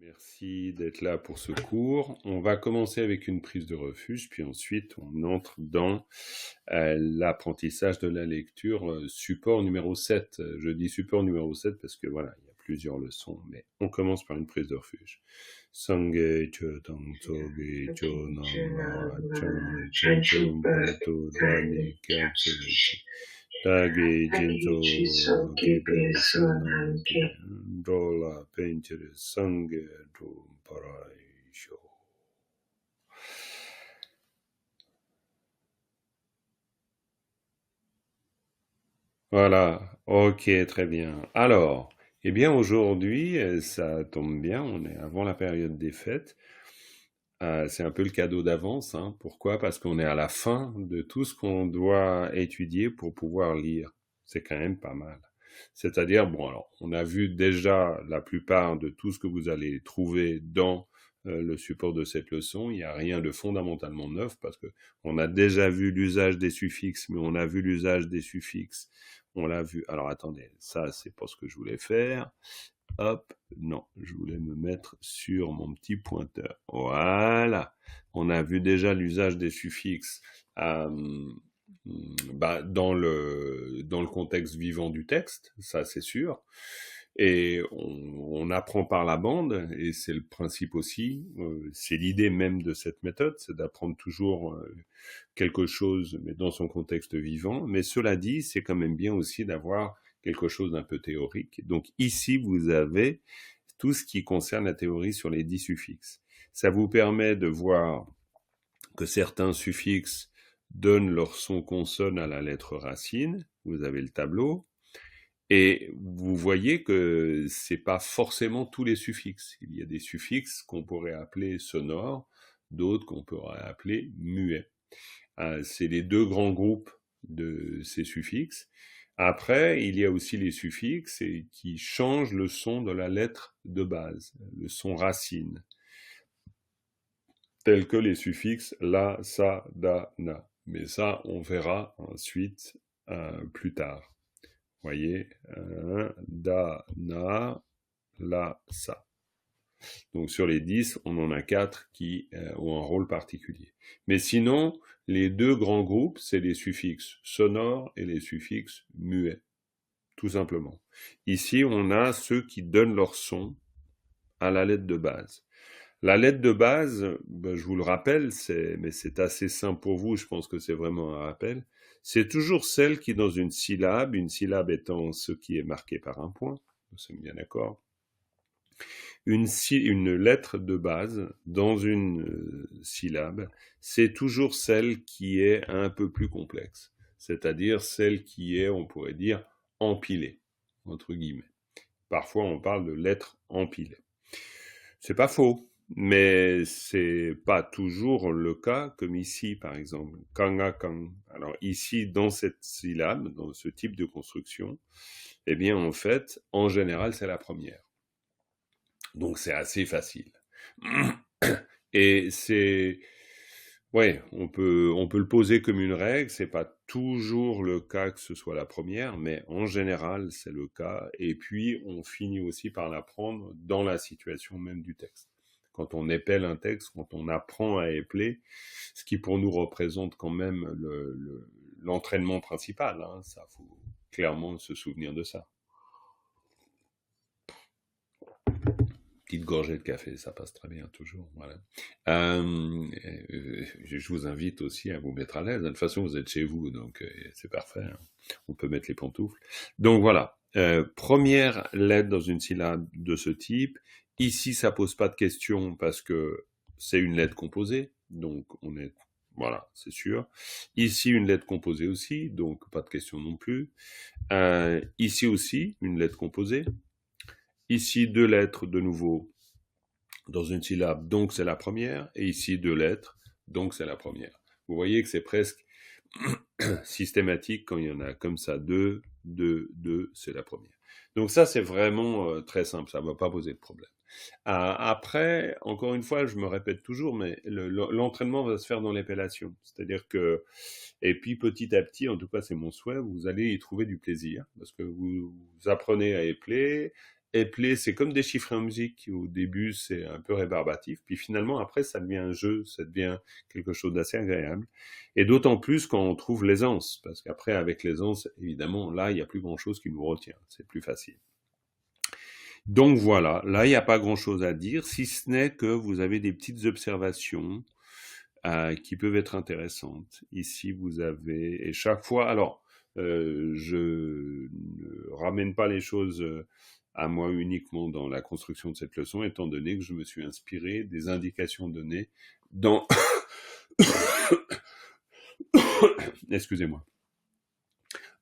Merci d'être là pour ce cours. On va commencer avec une prise de refuge, puis ensuite on entre dans l'apprentissage de la lecture, support numéro 7. Je dis support numéro 7 parce que voilà, il y a plusieurs leçons, mais on commence par une prise de refuge. Sangye Chötang Tsoge Chönama Chön Chöchum Peto Dani Kyabse Dagi Jinzo Gibe Sonan Dola Penchere Sangye Drum Paraisho. Voilà, ok, très bien. Alors, eh bien aujourd'hui, ça tombe bien, on est avant la période des fêtes. C'est un peu le cadeau d'avance, hein. Pourquoi? Parce qu'on est à la fin de tout ce qu'on doit étudier pour pouvoir lire. C'est quand même pas mal. C'est-à-dire, bon, alors, on a vu déjà la plupart de tout ce que vous allez trouver dans le support de cette leçon. Il n'y a rien de fondamentalement neuf parce que on a déjà vu l'usage des suffixes, mais on a vu l'usage des suffixes. On l'a vu. Alors attendez, ça c'est pas ce que je voulais faire. Hop, non, je voulais me mettre sur mon petit pointeur. Voilà, on a vu déjà l'usage des suffixes dans le contexte vivant du texte, ça c'est sûr. Et on apprend par la bande, et c'est le principe aussi, c'est l'idée même de cette méthode, c'est d'apprendre toujours quelque chose, mais dans son contexte vivant. Mais cela dit, c'est quand même bien aussi d'avoir quelque chose d'un peu théorique. Donc ici, vous avez tout ce qui concerne la théorie sur les 10 suffixes. Ça vous permet de voir que certains suffixes donnent leur son consonne à la lettre racine. Vous avez le tableau. Et vous voyez que c'est pas forcément tous les suffixes. Il y a des suffixes qu'on pourrait appeler sonores, d'autres qu'on pourrait appeler muets. C'est les deux grands groupes de ces suffixes. Après, il y a aussi les suffixes qui changent le son de la lettre de base, le son racine, tels que les suffixes la, sa, da, na. Mais ça, on verra ensuite plus tard. Voyez, da, na, la, sa. Donc sur les 10, on en a 4 qui ont un rôle particulier. Mais sinon, les deux grands groupes, c'est les suffixes sonores et les suffixes muets, tout simplement. Ici, on a ceux qui donnent leur son à la lettre de base. La lettre de base, ben, je vous le rappelle, mais c'est assez simple pour vous, je pense que c'est vraiment un rappel, c'est toujours celle qui, dans une syllabe étant ce qui est marqué par un point, nous sommes bien d'accord, une lettre de base dans une syllabe, c'est toujours celle qui est un peu plus complexe, c'est-à-dire celle qui est, on pourrait dire, empilée, entre guillemets. Parfois, on parle de lettres empilées. C'est pas faux, mais c'est pas toujours le cas, comme ici, par exemple, kanga kang. Alors ici, dans cette syllabe, dans ce type de construction, eh bien, en fait, en général, c'est la première. Donc c'est assez facile. Et c'est, ouais, on peut le poser comme une règle. C'est pas toujours le cas que ce soit la première, mais en général c'est le cas. Et puis on finit aussi par l'apprendre dans la situation même du texte. Quand on épelle un texte, quand on apprend à épeler, ce qui pour nous représente quand même l'entraînement principal. Hein, ça faut clairement se souvenir de ça. Petite gorgée de café, ça passe très bien toujours. Voilà. Je vous invite aussi à vous mettre à l'aise. De toute façon, vous êtes chez vous, donc c'est parfait. Hein. On peut mettre les pantoufles. Donc voilà. Première lettre dans une syllabe de ce type. Ici, ça pose pas de question parce que c'est une lettre composée. Donc on est voilà, c'est sûr. Ici, une lettre composée aussi, donc pas de question non plus. Ici aussi, une lettre composée. Ici, deux lettres de nouveau dans une syllabe, donc c'est la première, et ici deux lettres, donc c'est la première. Vous voyez que c'est presque systématique quand il y en a comme ça deux, c'est la première. Donc ça, c'est vraiment très simple, ça ne va pas poser de problème. Après, encore une fois, je me répète toujours, mais l'entraînement va se faire dans l'épellation. C'est-à-dire que, et puis petit à petit, en tout cas c'est mon souhait, vous allez y trouver du plaisir, parce que vous apprenez à épeler, épeler, c'est comme des chiffres en musique. Au début, c'est un peu rébarbatif, puis finalement, après, ça devient un jeu, ça devient quelque chose d'assez agréable. Et d'autant plus quand on trouve l'aisance, parce qu'après, avec l'aisance, évidemment, là, il n'y a plus grand-chose qui nous retient. C'est plus facile. Donc voilà, là, il n'y a pas grand-chose à dire, si ce n'est que vous avez des petites observations qui peuvent être intéressantes. Ici, vous avez, et chaque fois, alors, je ne ramène pas les choses à moi uniquement dans la construction de cette leçon, étant donné que je me suis inspiré des indications données dans, excusez-moi,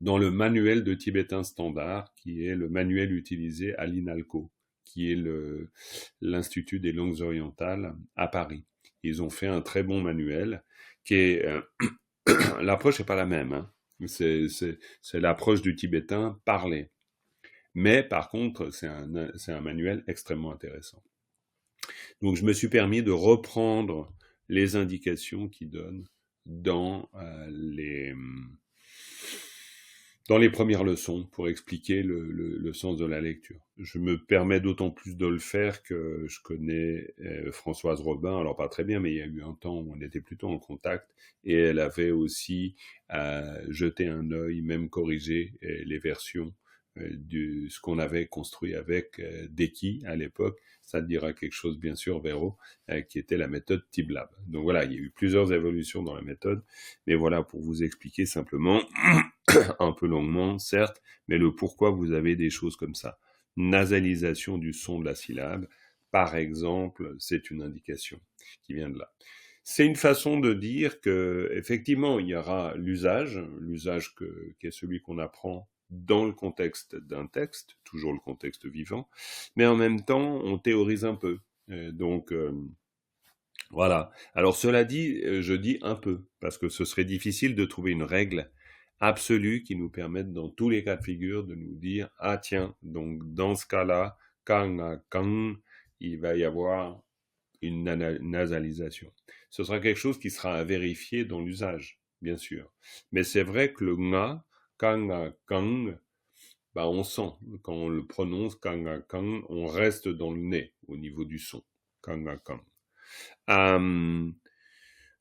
dans le manuel de tibétain standard, qui est le manuel utilisé à l'INALCO, qui est l'Institut des langues orientales à Paris. Ils ont fait un très bon manuel qui est l'approche n'est pas la même, hein. C'est l'approche du tibétain parlé. Mais par contre, c'est un manuel extrêmement intéressant. Donc je me suis permis de reprendre les indications qu'ils donnent dans les premières leçons pour expliquer le sens de la lecture. Je me permets d'autant plus de le faire que je connais Françoise Robin, alors pas très bien, mais il y a eu un temps où on était plutôt en contact, et elle avait aussi jeté un œil, même corrigé les versions de ce qu'on avait construit avec Deki à l'époque. Ça te dira quelque chose, bien sûr, Véro, qui était la méthode TibLab. Donc voilà, il y a eu plusieurs évolutions dans la méthode, mais voilà, pour vous expliquer simplement un peu longuement, certes, mais le pourquoi vous avez des choses comme ça. Nasalisation du son de la syllabe, par exemple, c'est une indication qui vient de là. C'est une façon de dire que, effectivement, il y aura l'usage qui est celui qu'on apprend dans le contexte d'un texte, toujours le contexte vivant, mais en même temps, on théorise un peu. Donc, voilà. Alors, cela dit, je dis un peu, parce que ce serait difficile de trouver une règle absolue qui nous permette dans tous les cas de figure de nous dire ah tiens, donc dans ce cas-là, quand il va y avoir une nasalisation. Ce sera quelque chose qui sera à vérifier dans l'usage, bien sûr. Mais c'est vrai que le nga, kang, bah on sent quand on le prononce kang, on reste dans le nez au niveau du son. Kang.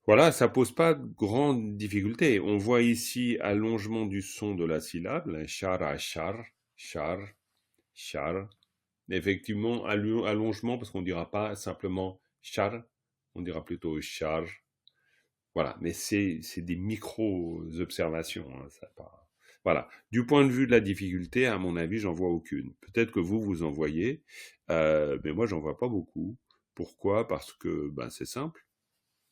Voilà, ça pose pas de grande difficulté. On voit ici allongement du son de la syllabe, char, char, char, char. Effectivement, allongement parce qu'on dira pas simplement char, on dira plutôt char. Voilà, mais c'est des micro-observations. Hein, ça pas... Voilà. Du point de vue de la difficulté, à mon avis, j'en vois aucune. Peut-être que vous en voyez, mais moi, j'en vois pas beaucoup. Pourquoi? Parce que ben, c'est simple.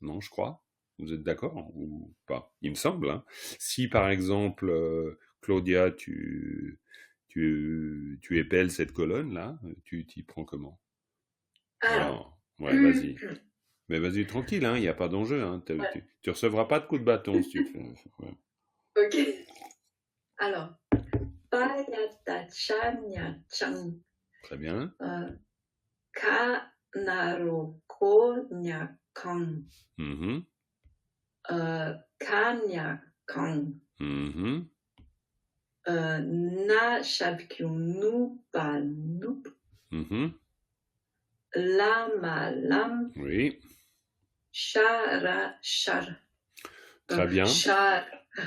Non, je crois. Vous êtes d'accord ou pas? Il me semble. Hein. Si par exemple, Claudia, tu épelles cette colonne là, tu t'y prends comment? Alors, ouais, vas-y. Mais vas-y tranquille, hein, il n'y a pas d'enjeu. Hein. Ouais. Tu recevras pas de coup de bâton si tu le fais. Ouais. Ok. Alors, Payatachanya-chan, Très bien. Kanaroko-nya-kan, Mhm. Kanya-kan, Mhm. Na-shabkyu-nu-pa-nup, Mhm. Lama-lam, Oui. Shara-shar. Très bien. Char.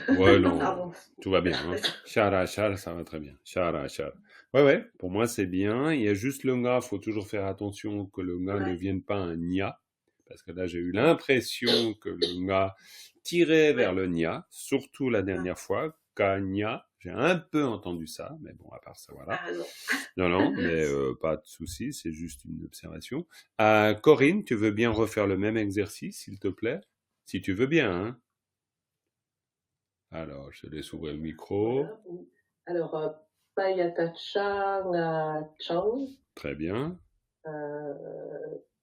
Ouais, non, Pardon. tout va bien. Hein. Chara, chara, ça va très bien. Chara, chara. Ouais, pour moi c'est bien. Il y a juste le nga, faut toujours faire attention que le nga ne vienne pas un nya. Parce que là, j'ai eu l'impression que le nga tirait vers le nya, surtout la dernière fois. Kanya, j'ai un peu entendu ça, mais bon, à part ça, voilà. Ah non. Non, mais pas de souci, c'est juste une observation. Corinne, tu veux bien refaire le même exercice, s'il te plaît? Si tu veux bien, hein? Alors, je te laisse ouvrir le micro. Voilà. Alors, Payatacha-na-chan, Très bien.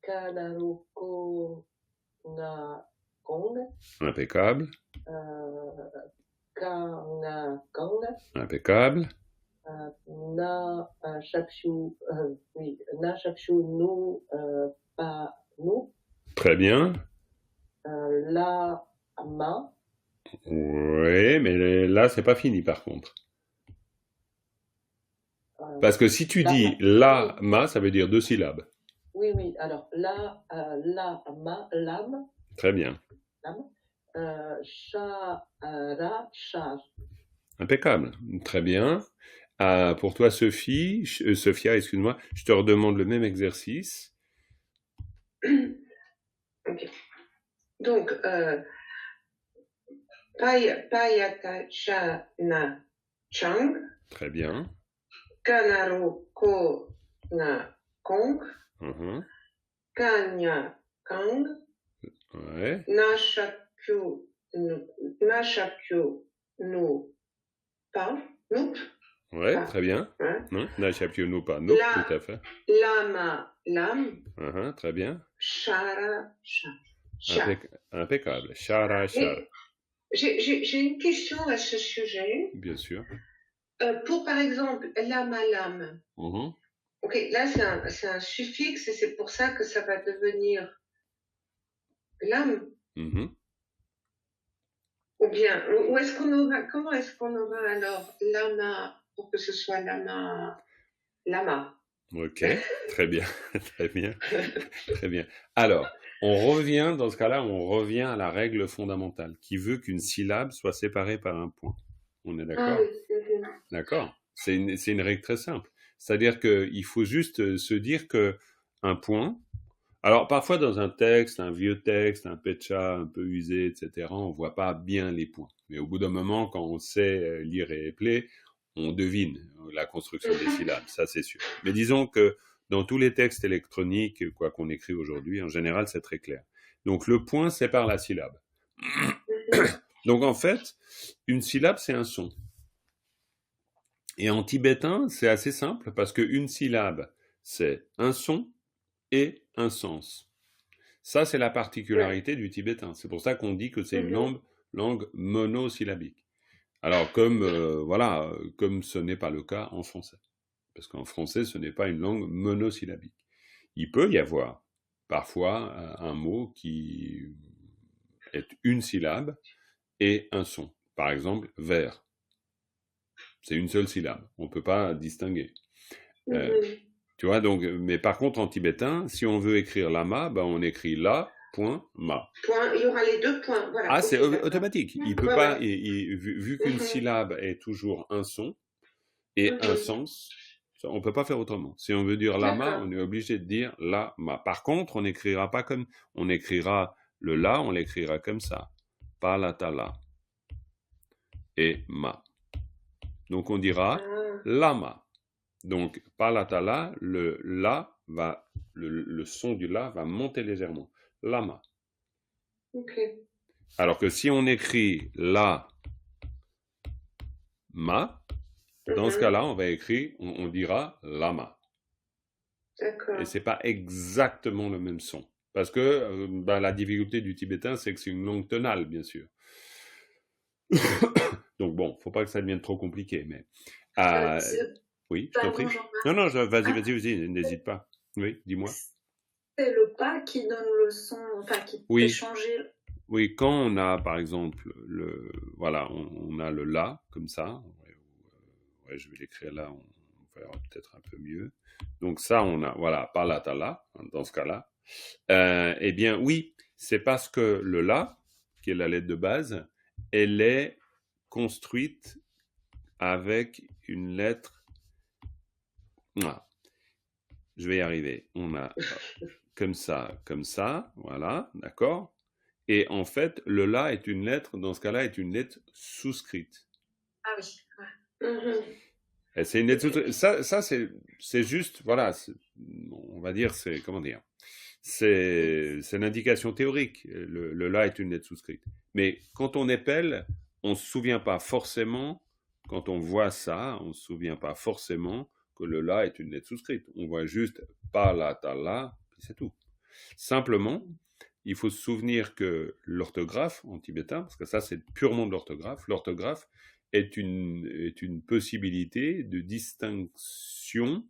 Kanaroko-na-kong, Impeccable. Ka-na-kang, Impeccable. Na-shabshu-nu-pa-nu, Très bien. La-ma, Oui, mais là, c'est pas fini par contre. Parce que si tu La, dis la, ma, ça veut dire 2 syllabes. oui, oui. Alors, ma, lam, Très bien. lam, ra, char. Impeccable. Très bien. Pour toi, Sophia, excuse-moi, je te redemande le même exercice. Ok. Donc, payata chana chang, Très bien. kanaro ko na kong, Mhm. kanya kang, Ouais. nashakyu nu pa, nup, Ouais, pa, très bien. hein. Non, Nachapiono pas. Non, La- tout à fait. lama lam, Très bien. shara sha. Impeccable. Shara, shara. Et j'ai une question à ce sujet. Bien sûr. Pour par exemple lama lam. Mhm. Ok, là c'est un suffixe et c'est pour ça que ça va devenir lam. Mhm. Ou bien, où est-ce qu'on aura, comment est-ce qu'on aura alors lama pour que ce soit lama? Ok, très bien, très bien, très bien. Alors, on revient, dans ce cas-là, on revient à la règle fondamentale qui veut qu'une syllabe soit séparée par un point. On est Ah d'accord? oui. D'accord. C'est une règle très simple. C'est-à-dire qu'il faut juste se dire que un point. Alors, parfois, dans un texte, un vieux texte, un petcha un peu usé, etc., on voit pas bien les points. Mais au bout d'un moment, quand on sait lire et épeler, on devine la construction des syllabes, ça c'est sûr. Mais disons que dans tous les textes électroniques, quoi qu'on écrit aujourd'hui, en général, c'est très clair. Donc, le point sépare la syllabe. Donc, en fait, une syllabe, c'est un son. Et en tibétain, c'est assez simple parce qu'une syllabe, c'est un son et un sens. Ça, c'est la particularité du tibétain. C'est pour ça qu'on dit que c'est une langue monosyllabique. Alors, comme ce n'est pas le cas en français. Parce qu'en français, ce n'est pas une langue monosyllabique. Il peut y avoir parfois un mot qui est une syllabe et un son. Par exemple, vert. C'est une seule syllabe. On ne peut pas distinguer. Tu vois, donc, mais par contre, en tibétain, si on veut écrire lama, ben, on écrit la, point, ma. Point, il y aura les deux points. Voilà. Ah, c'est Okay, automatique. Il peut pas, vu qu'une syllabe est toujours un son et un sens, on peut pas faire autrement. Si on veut dire lama, on est obligé de dire lama. Par contre, on écrira le la, on l'écrira comme ça. Palatala et ma. Donc, on dira lama. Donc, palatala, le la va, le son du la va monter légèrement. Lama. Ok. Alors que si on écrit la, ma, dans ce cas-là, on dira lama. D'accord. Et c'est pas exactement le même son. Parce que la difficulté du tibétain, c'est que c'est une langue tonale, bien sûr. Donc bon, faut pas que ça devienne trop compliqué, mais oui, je t'en prie. Non, vas-y, n'hésite pas. Oui, dis-moi. C'est le pas qui donne le son, enfin qui fait changer. Oui, quand on a, par exemple, on a le la comme ça. Ouais, je vais l'écrire là, on verra peut-être un peu mieux. Donc ça, on a, voilà, palatala, dans ce cas-là. Eh bien, oui, c'est parce que le la, qui est la lettre de base, elle est construite avec une lettre. Ah, je vais y arriver. On a comme ça, voilà, d'accord. Et en fait, le la est une lettre, dans ce cas-là, est une lettre souscrite. Ah oui. Ouais. C'est une lettre souscrite. Ça c'est juste, voilà, on va dire, comment dire, c'est l'indication théorique. Le la est une lettre souscrite. Mais quand on épelle, on ne se souvient pas forcément, quand on voit ça, on ne se souvient pas forcément que le la est une lettre souscrite. On voit juste pa, la, ta, la, puis c'est tout. Simplement, il faut se souvenir que l'orthographe en tibétain, parce que ça c'est purement de l'orthographe est une possibilité de distinction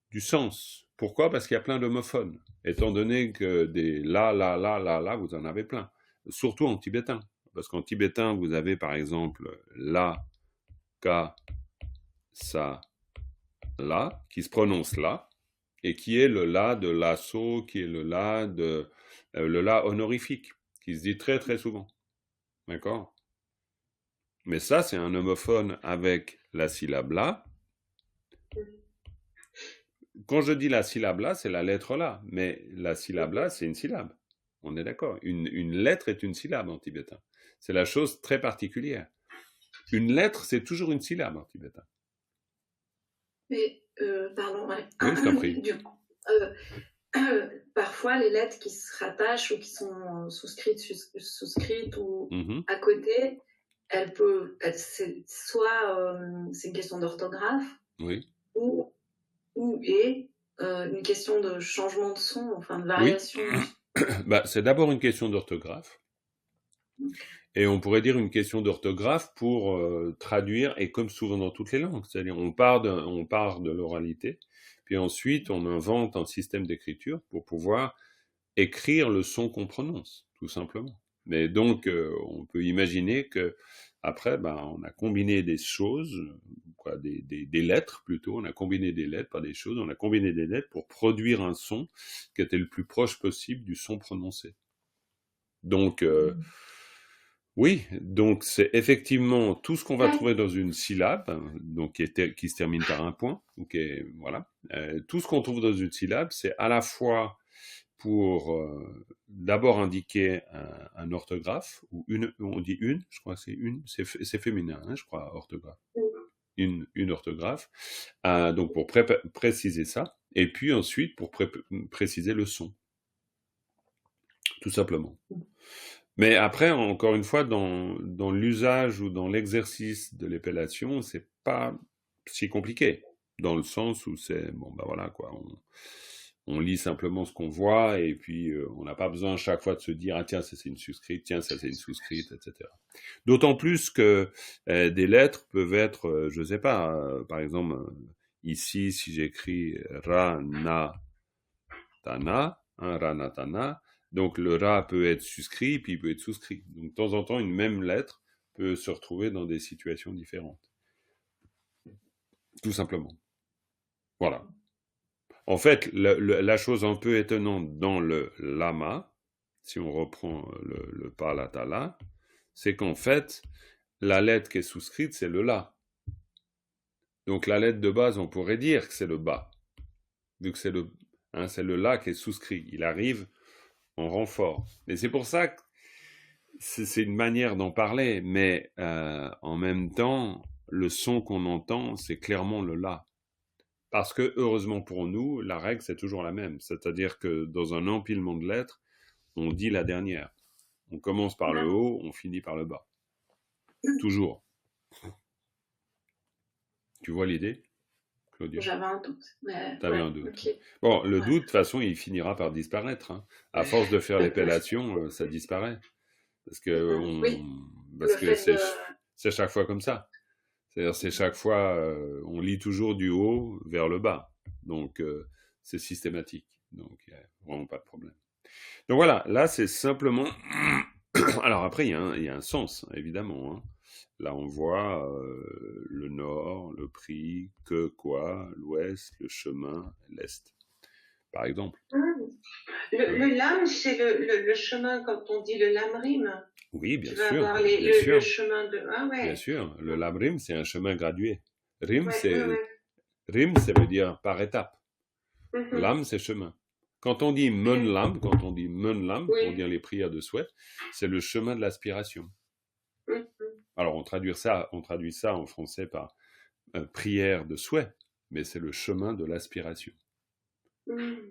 du sens. Pourquoi? Parce qu'il y a plein d'homophones. Étant donné que des la, vous en avez plein. Surtout en tibétain. Parce qu'en tibétain, vous avez par exemple la, ka, sa, la, qui se prononce la, et qui est le la de lasso, qui est le la honorifique, qui se dit très très souvent. D'accord? Mais ça, c'est un homophone avec la syllabe la. Quand je dis la syllabe la, c'est la lettre la, mais la syllabe la, c'est une syllabe. On est d'accord. Une lettre est une syllabe en tibétain. C'est la chose très particulière. Une lettre, c'est toujours une syllabe en tibétain. Mais, pardon, ouais. Oui, je t'en prie. Du coup, parfois, les lettres qui se rattachent ou qui sont souscrites ou à côté, c'est soit c'est une question d'orthographe Oui. ou est une question de changement de son, enfin de variation. Bah, c'est d'abord une question d'orthographe. Et on pourrait dire une question d'orthographe pour traduire, et comme souvent dans toutes les langues, c'est-à-dire on part de l'oralité, puis ensuite on invente un système d'écriture pour pouvoir écrire le son qu'on prononce, tout simplement. Mais donc, on peut imaginer que après, on a combiné des choses, des lettres plutôt, on a combiné des lettres par des choses, on a combiné des lettres pour produire un son qui était le plus proche possible du son prononcé. Donc, oui, donc c'est effectivement tout ce qu'on va trouver dans une syllabe, donc qui se termine par un point. Okay, voilà. Tout ce qu'on trouve dans une syllabe, c'est à la fois pour d'abord indiquer un orthographe, ou on dit une, je crois que c'est une, c'est féminin, hein, je crois, orthographe. Une orthographe, donc pour préciser ça, et puis ensuite pour préciser le son, tout simplement. Mais après, encore une fois, dans l'usage ou dans l'exercice de l'épellation, c'est pas si compliqué, dans le sens où c'est, bon, voilà, quoi, on lit simplement ce qu'on voit, et puis on n'a pas besoin chaque fois de se dire, ah tiens, ça c'est une suscrite, tiens, ça c'est une souscrite, etc. D'autant plus que des lettres peuvent être, je sais pas, par exemple, ici, si j'écris Ra-na-tana, Ra-na-tana, donc le Ra peut être suscrit, puis il peut être souscrit. Donc de temps en temps, une même lettre peut se retrouver dans des situations différentes. Tout simplement. Voilà. En fait, la chose un peu étonnante dans le lama, si on reprend le palatala, c'est qu'en fait, la lettre qui est souscrite, c'est le la. Donc la lettre de base, on pourrait dire que c'est le ba, vu que c'est le la qui est souscrit. Il arrive en renfort. Et c'est pour ça que c'est une manière d'en parler, mais en même temps, le son qu'on entend, c'est clairement le la. Parce que, heureusement pour nous, la règle, c'est toujours la même. C'est-à-dire que dans un empilement de lettres, on dit la dernière. On commence par le haut, on finit par le bas. Toujours. Tu vois l'idée, Claudia? J'avais un doute. T'avais un doute. Okay. Bon, le doute, de toute façon, il finira par disparaître. Hein. À force de faire l'épellation, ça disparaît. Parce que, c'est chaque fois comme ça. C'est-à-dire, c'est chaque fois, on lit toujours du haut vers le bas. Donc, c'est systématique. Donc, il n'y a vraiment pas de problème. Donc voilà, là, c'est simplement... Alors après, il y a un sens, évidemment. Hein. Là, on voit le nord, le prix, que, quoi, l'ouest, le chemin, l'est, par exemple. Le lame, c'est le chemin, quand on dit le lamrim. Oui, bien sûr. Le chemin de... Ah ouais. Bien sûr, le lamrim, c'est un chemin gradué. Rim, Rim, ça veut dire par étape. Lam, c'est chemin. Quand on dit menlam, pour dire les prières de souhait, c'est le chemin de l'aspiration. Alors, on traduit ça en français par prière de souhait, mais c'est le chemin de l'aspiration.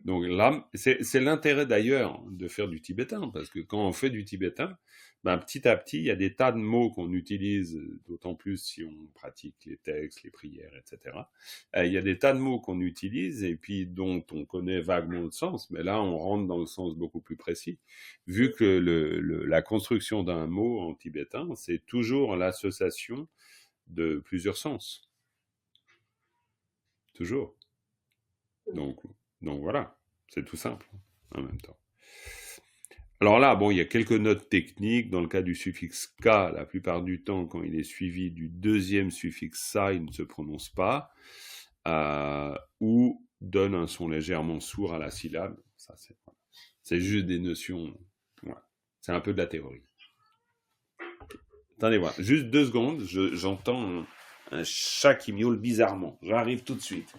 Donc, là, c'est l'intérêt d'ailleurs de faire du tibétain, parce que quand on fait du tibétain, petit à petit, il y a des tas de mots qu'on utilise, d'autant plus si on pratique les textes, les prières, etc. Il y a des tas de mots qu'on utilise et puis dont on connaît vaguement le sens, mais là, on rentre dans le sens beaucoup plus précis, vu que la construction d'un mot en tibétain, c'est toujours l'association de plusieurs sens. Toujours. Donc voilà, c'est tout simple en même temps. Alors là, bon, il y a quelques notes techniques. Dans le cas du suffixe « ka », la plupart du temps, quand il est suivi du deuxième suffixe « sa », il ne se prononce pas. ou donne un son légèrement sourd à la syllabe. Ça, c'est juste des notions. Voilà. C'est un peu de la théorie. Attendez voir, juste 2 secondes, j'entends un chat qui miaule bizarrement. J'arrive tout de suite.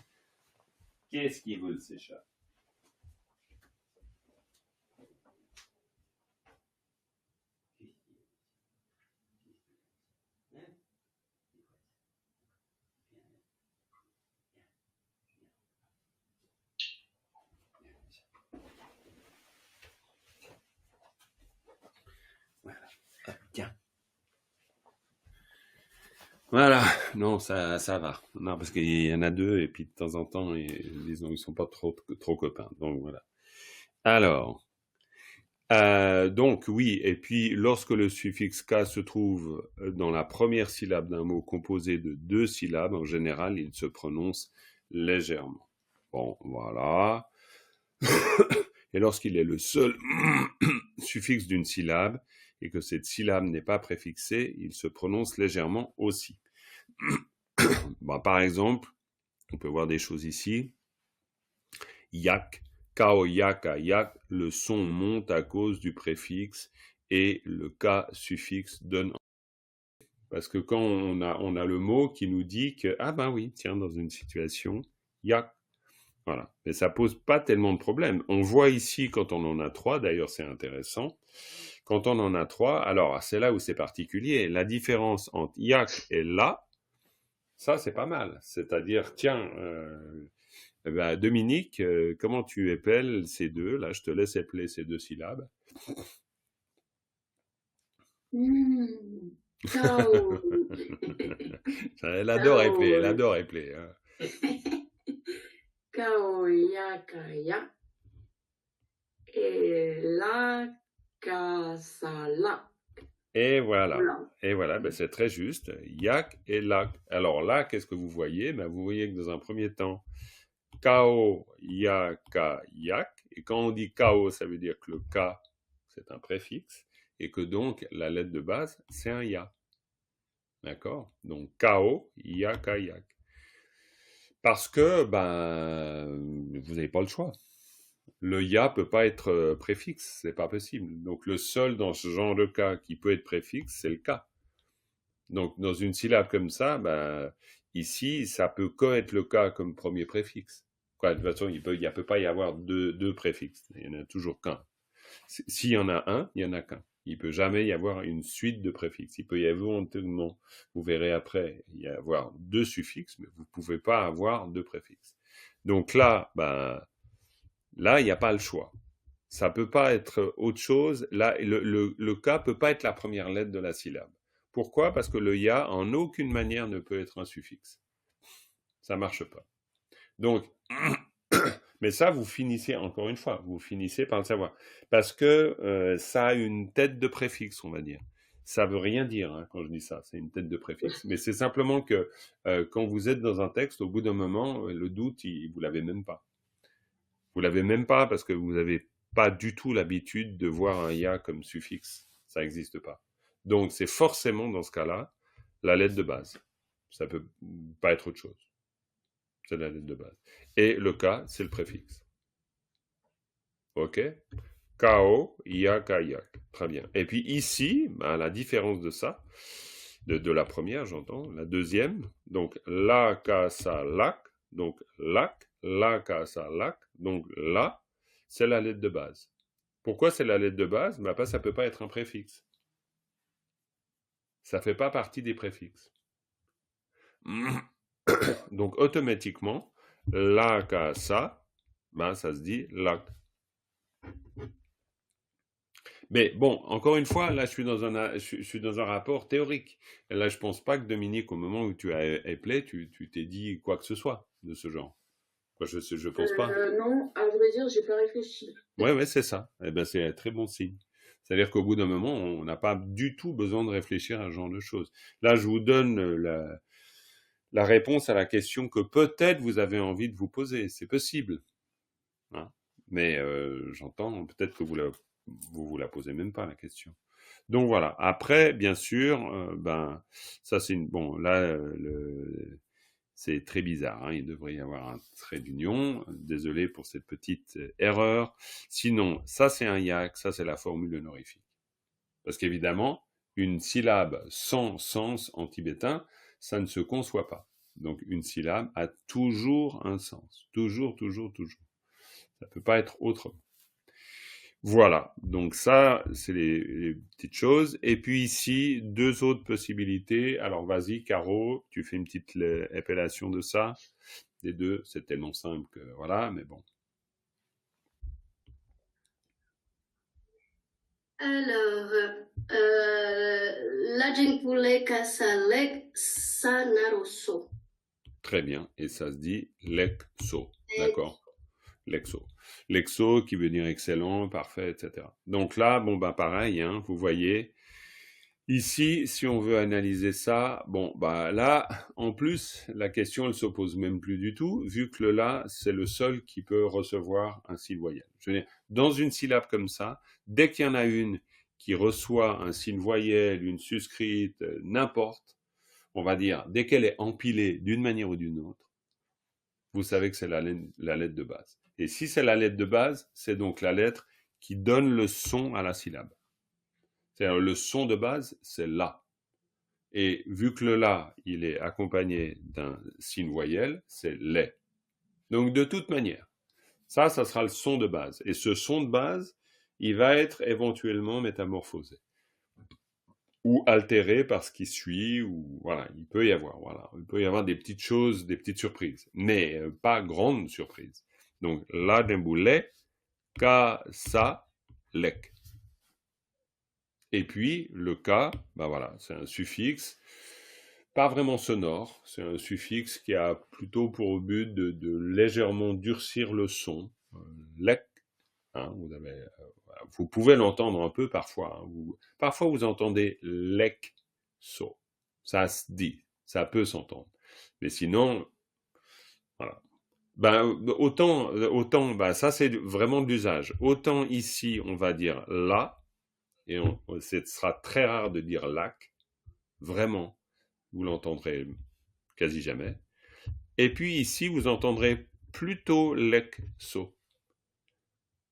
Qu'est-ce qu'ils veulent ces chats? Voilà. Tiens. Voilà, non, ça va. Non, parce qu'il y en a 2 et puis de temps en temps, disons, ils sont pas trop copains. Donc voilà. Alors, donc oui, et puis lorsque le suffixe K se trouve dans la première syllabe d'un mot composé de 2 syllabes, en général, il se prononce légèrement. Bon, voilà. Et lorsqu'il est le seul suffixe d'une syllabe, et que cette syllabe n'est pas préfixée, il se prononce légèrement aussi. Bon, par exemple, on peut voir des choses ici. Yak, kao, yaka, yak, le son monte à cause du préfixe et le K suffixe donne. Parce que quand on a le mot qui nous dit que, ah ben oui, tiens, dans une situation, yak. Voilà. Mais ça pose pas tellement de problèmes. On voit ici, quand on en a 3, d'ailleurs c'est intéressant, quand on en a 3, alors c'est là où c'est particulier, la différence entre yak et la, ça c'est pas mal. C'est-à-dire, tiens, Dominique, comment tu épelles ces 2? Là, je te laisse épeler ces 2 syllabes. Elle adore épeler, elle adore épeler. Hein. Kao, ya, ka, ya. Et la, ka, sa, la. Et voilà. Et voilà, ben c'est très juste. Yak et lak. Alors là, qu'est-ce que vous voyez? Ben, vous voyez que dans un premier temps, kao, ya, ka, yak. Et quand on dit kao, ça veut dire que le ka, c'est un préfixe. Et que donc, la lettre de base, c'est un ya. D'accord? Donc, kao, ya, ka, yak. Parce que, vous n'avez pas le choix. Le ya peut pas être préfixe, c'est pas possible. Donc le seul dans ce genre de cas qui peut être préfixe, c'est le ka. Donc dans une syllabe comme ça, ici, ça peut qu'être le ka comme premier préfixe. Quoi, de toute façon, il peut pas y avoir deux préfixes. Il y en a toujours qu'un. S'il y en a un, il y en a qu'un. Il peut jamais y avoir une suite de préfixes. Il peut y avoir, vous verrez après, il y avoir 2 suffixes, mais vous pouvez pas avoir 2 préfixes. Donc là, là, il n'y a pas le choix. Ça peut pas être autre chose. Là, le K peut pas être la première lettre de la syllabe. Pourquoi? Parce que le ya, en aucune manière, ne peut être un suffixe. Ça marche pas. Donc, mais ça, vous finissez, encore une fois, vous finissez par le savoir. Parce que ça a une tête de préfixe, on va dire. Ça veut rien dire hein, quand je dis ça, c'est une tête de préfixe. Mais c'est simplement que quand vous êtes dans un texte, au bout d'un moment, le doute, vous l'avez même pas. Vous l'avez même pas parce que vous n'avez pas du tout l'habitude de voir un ya comme suffixe. Ça n'existe pas. Donc, c'est forcément, dans ce cas-là, la lettre de base. Ça peut pas être autre chose. C'est la lettre de base. Et le ka, c'est le préfixe. OK? Kao, ya, ka, yak. Très bien. Et puis ici, la différence de ça, de la première, j'entends, la deuxième, donc la, ka, sa, lak, donc lak, la, ka, sa, lak, donc la, c'est la lettre de base. Pourquoi c'est la lettre de base? Parce que ça ne peut pas être un préfixe. Ça ne fait pas partie des préfixes. Donc automatiquement, la, ka, sa, ça se dit lak. Mais bon, encore une fois, là, je suis dans un rapport théorique. Et là, je pense pas que Dominique, au moment où tu as appelé, tu t'es dit quoi que ce soit de ce genre. Quoi, je pense pas. Non, à vrai dire, j'ai pas réfléchi. Ouais, c'est ça. Eh ben, c'est un très bon signe. C'est-à-dire qu'au bout d'un moment, on n'a pas du tout besoin de réfléchir à ce genre de choses. Là, je vous donne la réponse à la question que peut-être vous avez envie de vous poser. C'est possible. Hein, mais j'entends peut-être que vous la posez même pas la question. Donc voilà. Après, bien sûr, ça c'est bon. Là, C'est très bizarre, hein, il devrait y avoir un trait d'union. Désolé pour cette petite erreur. Sinon, ça c'est un yak, ça c'est la formule honorifique. Parce qu'évidemment, une syllabe sans sens en tibétain, ça ne se conçoit pas. Donc une syllabe a toujours un sens. Toujours, toujours, toujours. Ça ne peut pas être autrement. Voilà, donc ça, c'est les petites choses. Et puis ici, 2 autres possibilités. Alors vas-y, Caro, tu fais une petite épellation de ça. Les 2, c'est tellement simple que voilà, mais bon. Alors, Lajingpule Kasalek Sanaroso. Très bien, et ça se dit Lekso, d'accord? L'exo. L'exo qui veut dire excellent, parfait, etc. Donc là, bon, ben pareil, hein, vous voyez. Ici, si on veut analyser ça, bon, bah là, en plus, la question, elle se pose même plus du tout, vu que le là, c'est le seul qui peut recevoir un signe voyelle. Je veux dire, dans une syllabe comme ça, dès qu'il y en a une qui reçoit un signe voyelle, une suscrite, n'importe, on va dire, dès qu'elle est empilée d'une manière ou d'une autre, vous savez que c'est la lettre de base. Et si c'est la lettre de base, c'est donc la lettre qui donne le son à la syllabe. C'est-à-dire le son de base, c'est la. Et vu que le la, il est accompagné d'un signe voyelle, c'est les. Donc de toute manière, ça sera le son de base. Et ce son de base, il va être éventuellement métamorphosé. Ou altéré par ce qui suit, ou voilà, il peut y avoir des petites choses, des petites surprises, mais pas grandes surprises. Donc la demboule, ka, sa, lek. Et puis, le K, ben voilà, c'est un suffixe, pas vraiment sonore, c'est un suffixe qui a plutôt pour but de légèrement durcir le son. Lek, hein, vous pouvez l'entendre un peu parfois. Hein, parfois, vous entendez lek, so. Ça se dit, ça peut s'entendre. Mais sinon, voilà. Ben, autant ben, ça c'est vraiment de l'usage. Autant ici, on va dire là, et ce sera très rare de dire lac, vraiment, vous l'entendrez quasi jamais. Et puis ici, vous entendrez plutôt lec, so.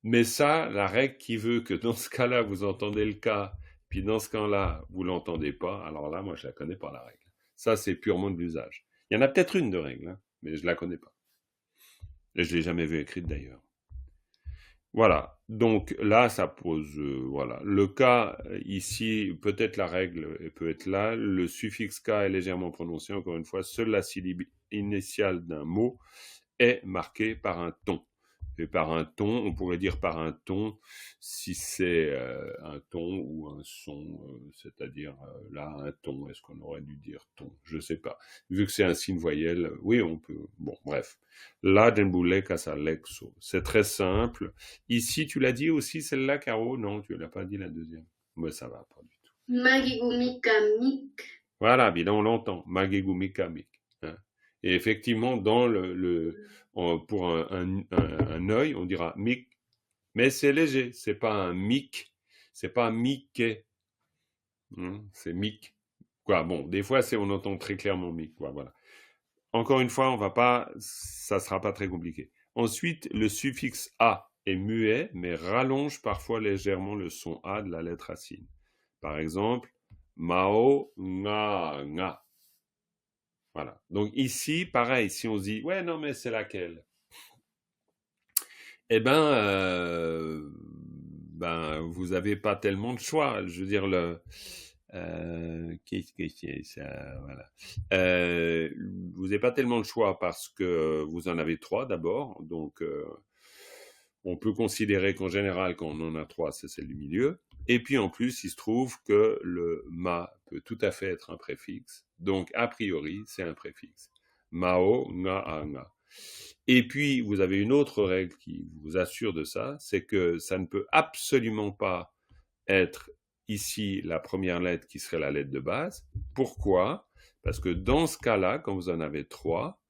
Mais ça, la règle qui veut que dans ce cas-là, vous entendez le cas, puis dans ce cas-là, vous l'entendez pas, alors là, moi, je la connais pas, la règle. Ça, c'est purement de l'usage. Il y en a peut-être une de règle, hein, mais je la connais pas. Et je l'ai jamais vue écrite d'ailleurs. Voilà, donc là, ça pose, voilà. Le cas, ici, peut-être la règle peut être là. Le suffixe K est légèrement prononcé, encore une fois. Seule la syllabe initiale d'un mot est marquée par un ton. Et par un ton, on pourrait dire par un ton, si c'est un ton ou un son, c'est-à-dire là, un ton, est-ce qu'on aurait dû dire ton? Je sais pas. Vu que c'est un signe voyelle, oui, on peut. Bon, bref. La demboule casa lexo. C'est très simple. Ici, tu l'as dit aussi, celle-là, Caro? Non, tu l'as pas dit la deuxième. Mais ça va pas du tout. Magigumikamik. Voilà, bien on l'entend. Magigumikamik. Hein. Et effectivement, dans pour un œil, on dira mic, mais c'est léger, c'est pas un mic, c'est pas un miquet, c'est mic. Quoi, bon, des fois, on entend très clairement mic, quoi, voilà. Encore une fois, ça sera pas très compliqué. Ensuite, le suffixe a est muet, mais rallonge parfois légèrement le son a de la lettre racine. Par exemple, mao, nga, nga. Voilà. Donc ici, pareil, si on se dit, ouais, non, mais c'est laquelle? Eh ben, vous n'avez pas tellement de choix. Je veux dire, qu'est-ce que c'est ça? Voilà. Vous n'avez pas tellement de choix parce que vous en avez 3 d'abord. Donc, on peut considérer qu'en général, quand on en a 3, c'est celle du milieu. Et puis en plus, il se trouve que le ma peut tout à fait être un préfixe. Donc, a priori, c'est un préfixe. Mao, nga, a, nga. Et puis, vous avez une autre règle qui vous assure de ça, c'est que ça ne peut absolument pas être ici la première lettre qui serait la lettre de base. Pourquoi? Parce que dans ce cas-là, quand vous en avez 3,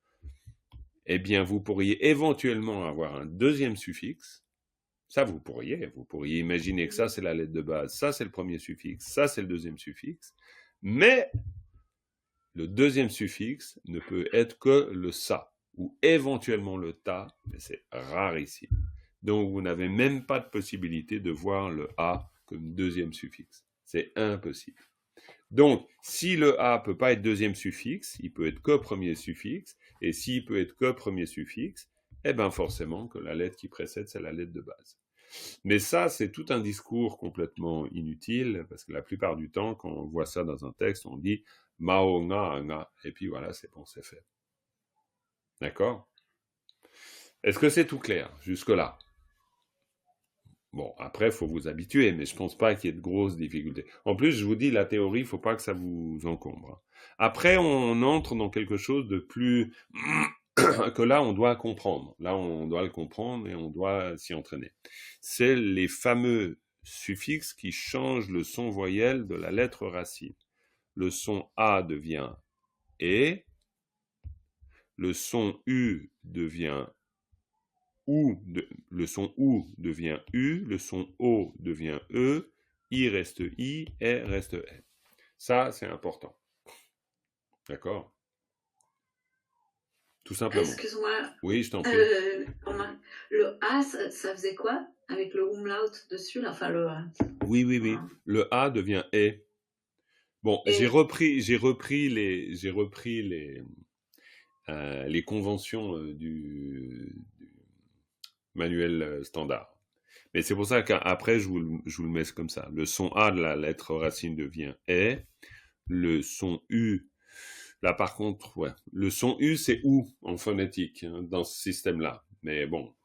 eh bien, vous pourriez éventuellement avoir un deuxième suffixe. Ça, vous pourriez imaginer que ça, c'est la lettre de base, ça, c'est le premier suffixe, ça, c'est le deuxième suffixe. Mais le deuxième suffixe ne peut être que le sa, ou éventuellement le ta, mais c'est rarissime. Donc, vous n'avez même pas de possibilité de voir le a comme deuxième suffixe. C'est impossible. Donc, si le a peut pas être deuxième suffixe, il peut être que premier suffixe, et s'il peut être que premier suffixe, eh bien forcément que la lettre qui précède, c'est la lettre de base. Mais ça, c'est tout un discours complètement inutile, parce que la plupart du temps, quand on voit ça dans un texte, on dit « mao nga nga », et puis voilà, c'est bon, c'est fait. D'accord? Est-ce que c'est tout clair jusque-là? Bon, après, il faut vous habituer, mais je ne pense pas qu'il y ait de grosses difficultés. En plus, je vous dis, la théorie, il ne faut pas que ça vous encombre. Après, on entre dans quelque chose de plus... que là, on doit comprendre. Là, on doit le comprendre et on doit s'y entraîner. C'est les fameux suffixes qui changent le son voyelle de la lettre racine. Le son A devient E, le son U devient le son OU devient U, le son O devient E, I reste I, E reste E. Ça, c'est important. D'accord? Tout simplement. Excuse-moi. Oui, je t'en prie. Le A, ça faisait quoi? Avec le umlaut dessus, là, enfin le... Oui. Le A devient E. Bon, j'ai repris les conventions du manuel standard. Mais c'est pour ça qu'après, je vous le mets comme ça. Le son A de la lettre racine devient E. Le son U, là par contre, ouais. Le son U, c'est OU en phonétique, hein, dans ce système-là. Mais bon.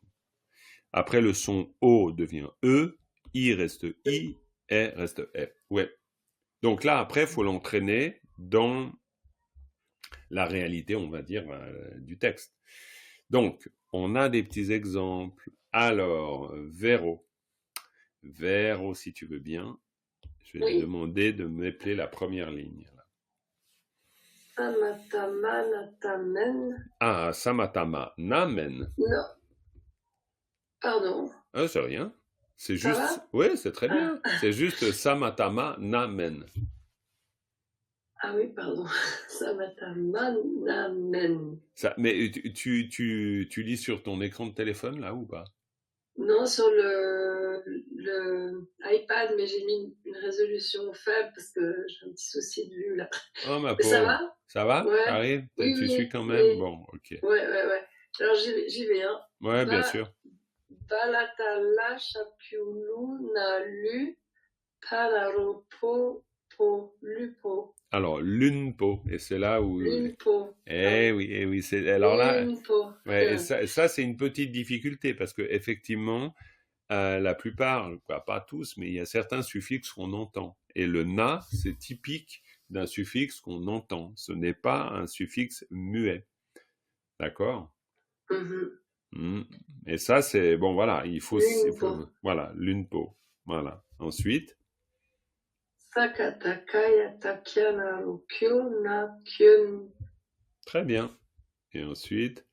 Après, le son O devient E. I reste I. E reste E. Ouais. Donc là, après, il faut l'entraîner dans la réalité, on va dire, du texte. Donc, on a des petits exemples. Alors, Véro, si tu veux bien, je vais te demander de m'épeler la première ligne. Samatama natamen. Ah, samatama namen. Non. Pardon. Ah, c'est rien. C'est juste... Oui, c'est très bien. C'est juste samatama namen. Ah oui, pardon. Samatama namen. Ça, mais tu lis sur ton écran de téléphone, là, ou pas? Non, sur le iPad, mais j'ai mis une résolution faible parce que j'ai un petit souci de vue, là. Oh, ma pauvre. Ça va? Ça va? Ouais. T'arrives? Oui, tu suis quand même? Oui. Bon, ok. Ouais. Alors, j'y vais, hein. Ouais, bien sûr. Balatala chapiulu na lu palaropo po lupo. Alors, lunpo, et c'est là où... Lunpo. Oui, c'est... Alors là, lunpo. Ouais, et ça, c'est une petite difficulté, parce que effectivement, la plupart, pas tous, mais il y a certains suffixes qu'on entend. Et le na, c'est typique d'un suffixe qu'on entend. Ce n'est pas un suffixe muet. D'accord? Et ça, c'est... Bon, voilà, il faut voilà, lunpo. Voilà. Ensuite... Sakatakaya takianaru kyo na kyun. Très bien. Et ensuite...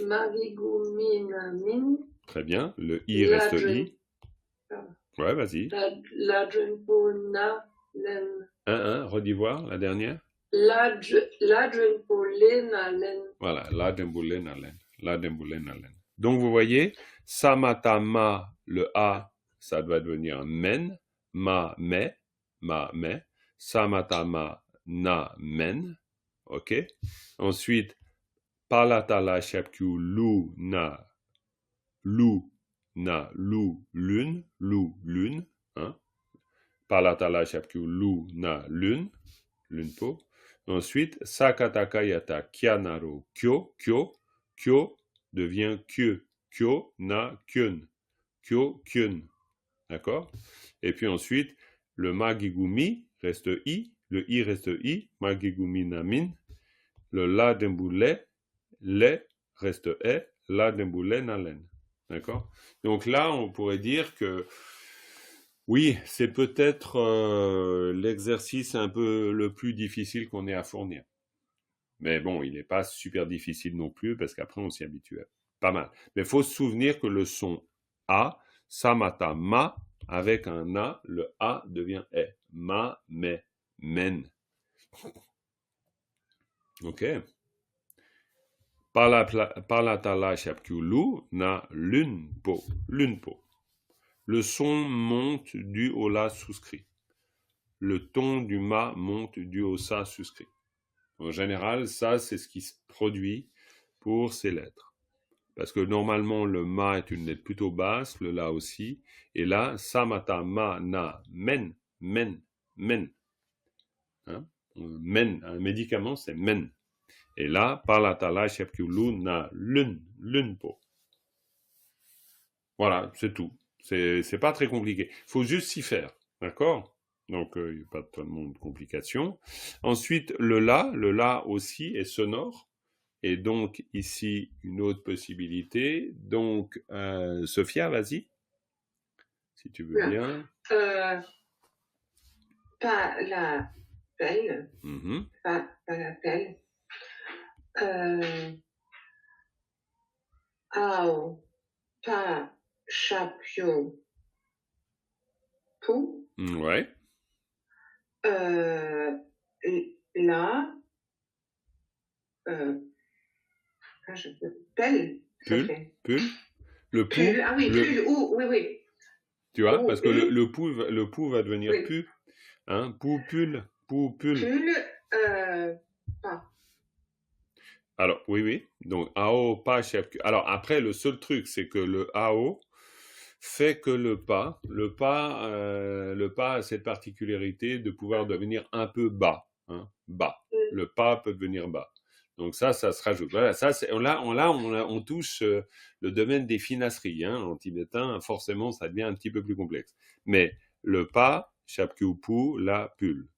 Mavigumi na min. Très bien. Le i reste i. Ouais, vas-y. Ladrenpo na len. Redis voir la dernière. Ladrenpo le na len. Voilà, ladrenpo le na len. Donc, vous voyez, samatama, le A, ça doit devenir men, ma, me, samatama, na, men, ok? Ensuite, palatala, shapkyu, lu, na, lune, hein? Palatala, shapkyu, lu, na, lunpo. Ensuite, sakataka, yata, kianaro, kyo, devient kyo, na, kyun. Kyo, kyun. D'accord? Et puis ensuite, le magigumi reste i, le i reste i, magigumi namin. Le la demboulet, le reste e, la demboulet nalen. D'accord? Donc là, on pourrait dire que oui, c'est peut-être l'exercice un peu le plus difficile qu'on ait à fournir. Mais bon, il n'est pas super difficile non plus, parce qu'après, on s'y habitue. Pas mal. Mais il faut se souvenir que le son A, samata, ma, avec un A, le A devient E. Ma, me, men. Ok. Palatala shapkyulu na lunpo. Lunpo. Le son monte du au la souscrit. Le ton du ma monte du au sa souscrit. En général, ça, c'est ce qui se produit pour ces lettres. Parce que normalement, le ma est une lettre plutôt basse, le la aussi. Et là, samata, ma, na, men, men, men. Hein? Men, un médicament, c'est men. Et là, palatala shapkyulu na lunpo. Voilà, c'est tout. C'est pas très compliqué. Il faut juste s'y faire, d'accord? Donc, il n'y a pas tellement de complications. Ensuite, le la aussi est sonore. Et donc, ici, une autre possibilité. Donc, Sophia, vas-y, si tu veux bien. Pas la pelle. Pas la pelle. Ao, pas chapion. Pou. Ouais. Là. Pelle. Pull. Le pou. Pull. Ah oui, pull. Oui. Tu vois, parce que le pou va devenir pu. Hein, pou, pull. Pull, pas. Alors, oui. Donc, ao, pas, chef. Alors, après, le seul truc, c'est que le ao fait que le pas a cette particularité de pouvoir devenir un peu bas. Hein, bas. Le pas peut devenir bas. Donc ça se rajoute. Voilà, ça, on touche le domaine des finasseries. Hein, en tibétain, forcément, ça devient un petit peu plus complexe. Mais le pas, shapkyu pu, la pull.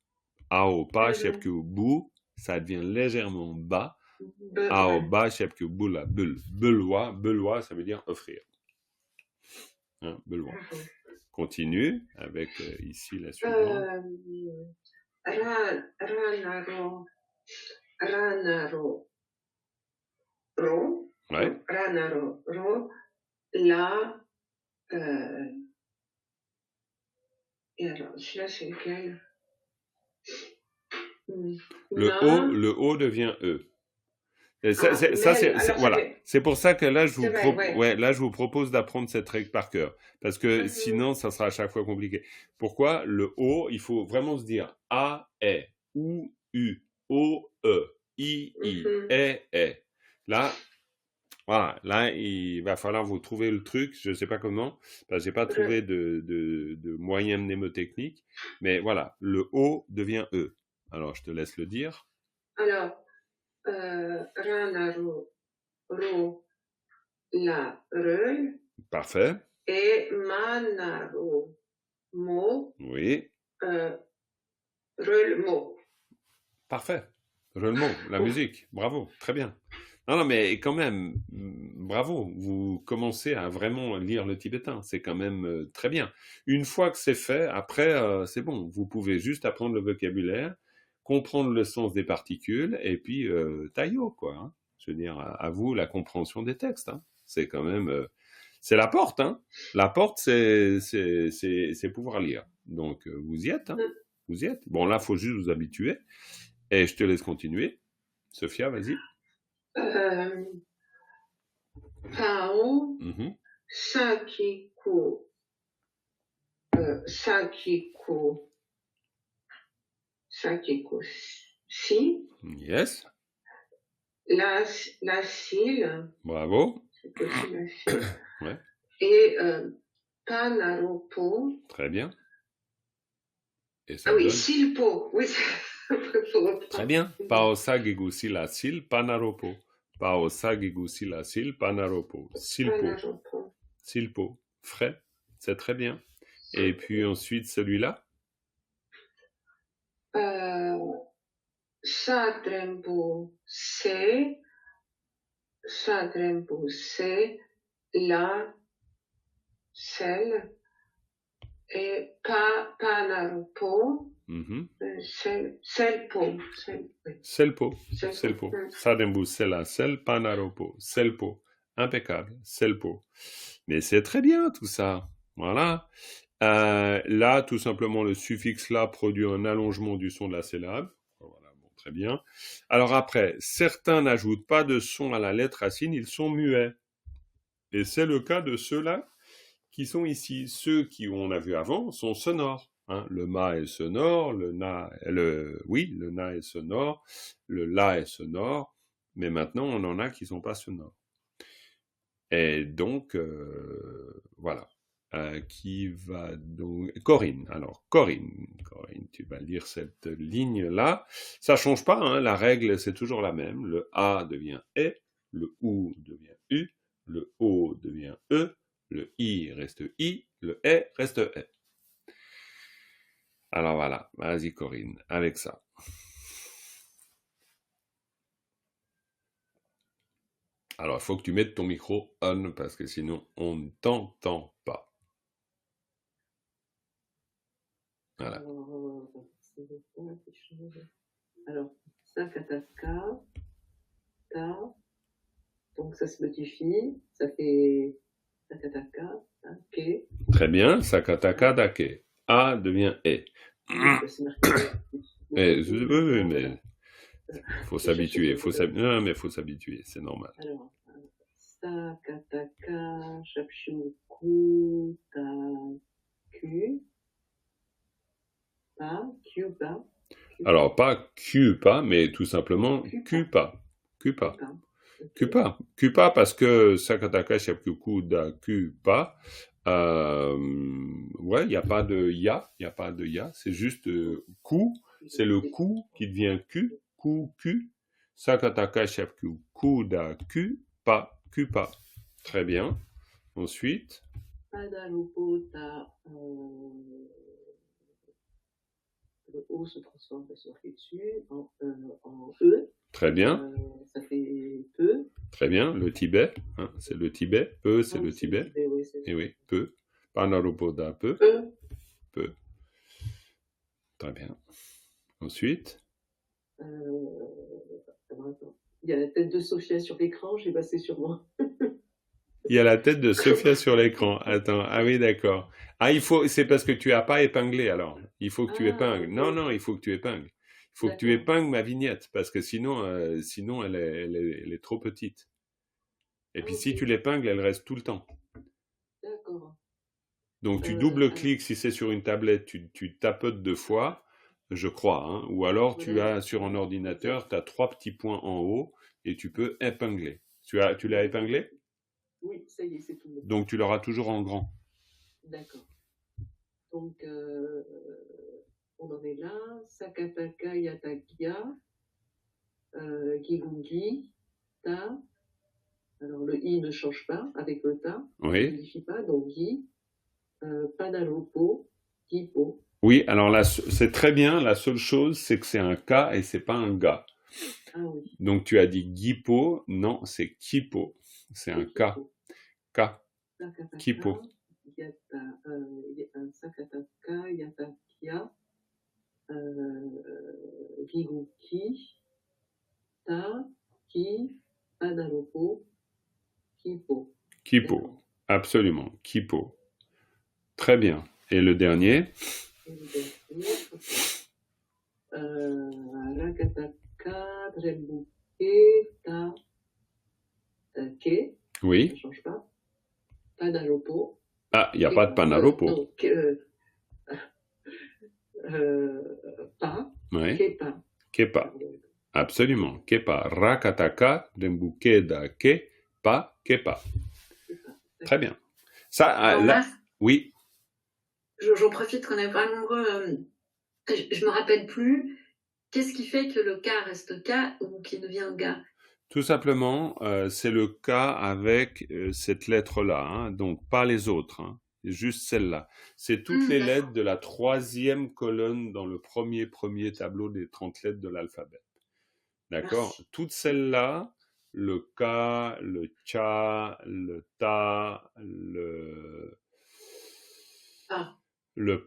Ao pas, shapkyu bu, ça devient légèrement bas. Ao ba, shapkyu bu, la bulle. Belois, ça veut dire offrir. Hein, belois. Continue avec ici la suivante. Ranaro, ro, ouais. Ranaro, ro, la, et alors, celui-là, c'est lequel? Le O devient E. Et c'est pour ça que là, je vous propose d'apprendre cette règle par cœur. Parce que sinon, ça sera à chaque fois compliqué. Pourquoi? Le O, il faut vraiment se dire A, E, ou, U. O, E, I, E. Là, voilà, là, il va falloir vous trouver le truc, je ne sais pas comment, parce que j'ai pas trouvé de moyen mnémotechnique, mais voilà, le O devient E. Alors, je te laisse le dire. Alors, Ranaro, ro, la, re. Parfait. Et manaro, mo. Oui. Re, mo. Parfait. Relemo, la musique. Bravo. Très bien. Non, mais quand même, bravo. Vous commencez à vraiment lire le tibétain. C'est quand même très bien. Une fois que c'est fait, après, c'est bon. Vous pouvez juste apprendre le vocabulaire, comprendre le sens des particules, et puis taillot, quoi. Hein. Je veux dire, à vous, la compréhension des textes. Hein. C'est quand même... c'est la porte. Hein. La porte, c'est pouvoir lire. Donc, vous y êtes. Hein. Vous y êtes. Bon, là, il faut juste vous habituer. Et je te laisse continuer. Sophia, vas-y. Pao, Sakiku, si. Yes. La cile. Bravo. C'est aussi la cile. Ouais. Et Panaropo. Très bien. Et ça oui, silpo. Oui, très bien. Pao sagigu sila sil panaropo. Pao sagigu sila sil panaropo. Silpo. Silpo. Frais. C'est très bien. Et puis ensuite, celui-là. Sadrembu se. La. Celle. Et panaropo. Selpo. Sadembu, sela, sel, panaropo. Selpo. Impeccable. Selpo. Mais c'est très bien tout ça. Voilà. Là, tout simplement, le suffixe là produit un allongement du son de la syllabe. Voilà. Bon, très bien. Alors après, certains n'ajoutent pas de son à la lettre racine, ils sont muets. Et c'est le cas de ceux-là qui sont ici. Ceux qu'on a vu avant sont sonores. Hein. Le ma est sonore, le na est sonore, le la est sonore, mais maintenant on en a qui sont pas sonores. Et donc, voilà. Qui va donc... Corinne. Alors, Corinne, tu vas lire cette ligne-là. Ça change pas, hein, la règle, c'est toujours la même. Le A devient E, le OU devient U, le O devient E, le I reste I, le E reste E. Alors voilà, vas-y Corinne, avec ça. Alors, il faut que tu mettes ton micro on, parce que sinon, on ne t'entend pas. Voilà. Alors, sakataka, ta, donc ça se modifie, ça fait sakataka, ke. Très bien, sakataka, dake. A devient E. C'est marqué. Oui, mais faut s'habituer. Non, mais faut s'habituer, c'est normal. Alors, sakataka, shakshuku, ta, ku. Cupa. Alors, pas Cupa, mais tout simplement Cupa. Cupa, parce que Sakataka Shakuku da Cupa, ouais, il n'y a pas de ya, c'est juste ku, c'est le ku qui devient ku, Sakataka Shakuku da Cupa. Très bien. Ensuite. Le O se transforme sur dessus en E. Très bien. Ça fait peu. Très bien. Le Tibet, hein, c'est le Tibet. Peu, c'est le Tibet. Et oui, peu. Panaropoda, peu. Peu. Très bien. Ensuite. Il y a la tête de Sophia sur l'écran, j'ai passé sur moi. Il y a la tête de Sophia sur l'écran. Attends, ah oui, d'accord. Ah, c'est parce que tu n'as pas épinglé alors. Il faut que tu épingles. Non, il faut que tu épingles. Il faut que tu épingles ma vignette parce que sinon elle est trop petite. Et puis si tu l'épingles, elle reste tout le temps. D'accord. Donc tu double-cliques si c'est sur une tablette, tu tapotes 2 fois, je crois. Hein, ou alors tu as sur un ordinateur, tu as 3 petits points en haut et tu peux épingler. Tu l'as épinglé ? Oui, ça y est, c'est tout bon. Donc, tu l'auras toujours en grand. D'accord. Donc, on en est là. Sakataka, yatakia, gigungi, ta. Alors, le i ne change pas avec le ta. Oui. Ne modifie pas, donc gi. Panaropo, gipo. Oui, alors là, c'est très bien. La seule chose, c'est que c'est un K et c'est pas un ga. Ah oui. Donc, tu as dit gipo. Non, c'est kipo. C'est un K. K. Kipo. Sakataka, yatakia, giguki, ta, ki, panaropo, kipo. Kipo. Absolument. Kipo. Très bien. Et le dernier? Rakataka, drembuke, ta, ke. Oui. Ça ne change pas. Panaropo. Ah, il n'y a pas de Panaropo. Non, pas. Oui. Kepa. Kepa. Absolument. Kepa. Rakataka, Dembuke da Kepa, Kepa. Très bien. Ça, là, oui. J'en profite qu'on est pas nombreux. Je me rappelle plus. Qu'est-ce qui fait que le K reste K ou qui devient Ga? Tout simplement, c'est le cas avec cette lettre-là, hein, donc pas les autres, hein, juste celle-là. C'est toutes les lettres de la 3e colonne dans le premier tableau des 30 lettres de l'alphabet. D'accord? Merci. Toutes celles-là, le K, le Cha, le Ta, le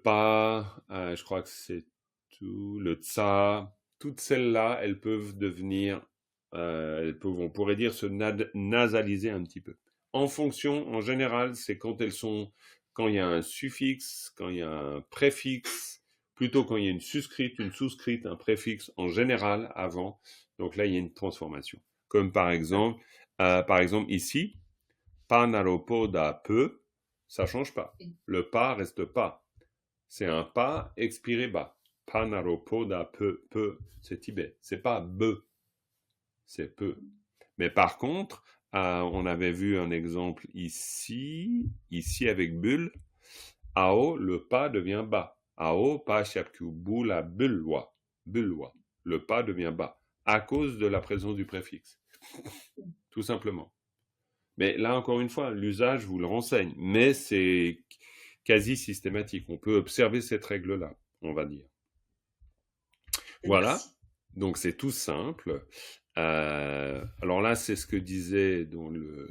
Pa, je crois que c'est tout, le Tsa, toutes celles-là, elles peuvent devenir... on pourrait dire se nasaliser un petit peu. En fonction, en général, c'est quand il y a un suffixe, quand il y a un préfixe, plutôt quand il y a une suscrite, une souscrite, un préfixe en général avant. Donc là, il y a une transformation. Comme par exemple ici, pa naropo da peu, ça change pas. Le pas reste pas. C'est un pas expiré bas. Pa naropo da peu, c'est Tibet. C'est pas be, c'est peu. Mais par contre, on avait vu un exemple ici avec bulle. Ao, le pas devient bas. Ao, pa shiapku, bula, bulwa. Le pas devient bas. À cause de la présence du préfixe. Tout simplement. Mais là, encore une fois, l'usage vous le renseigne. Mais c'est quasi systématique. On peut observer cette règle-là, on va dire. Voilà. Donc, c'est tout simple. Alors là, c'est ce que disait dans le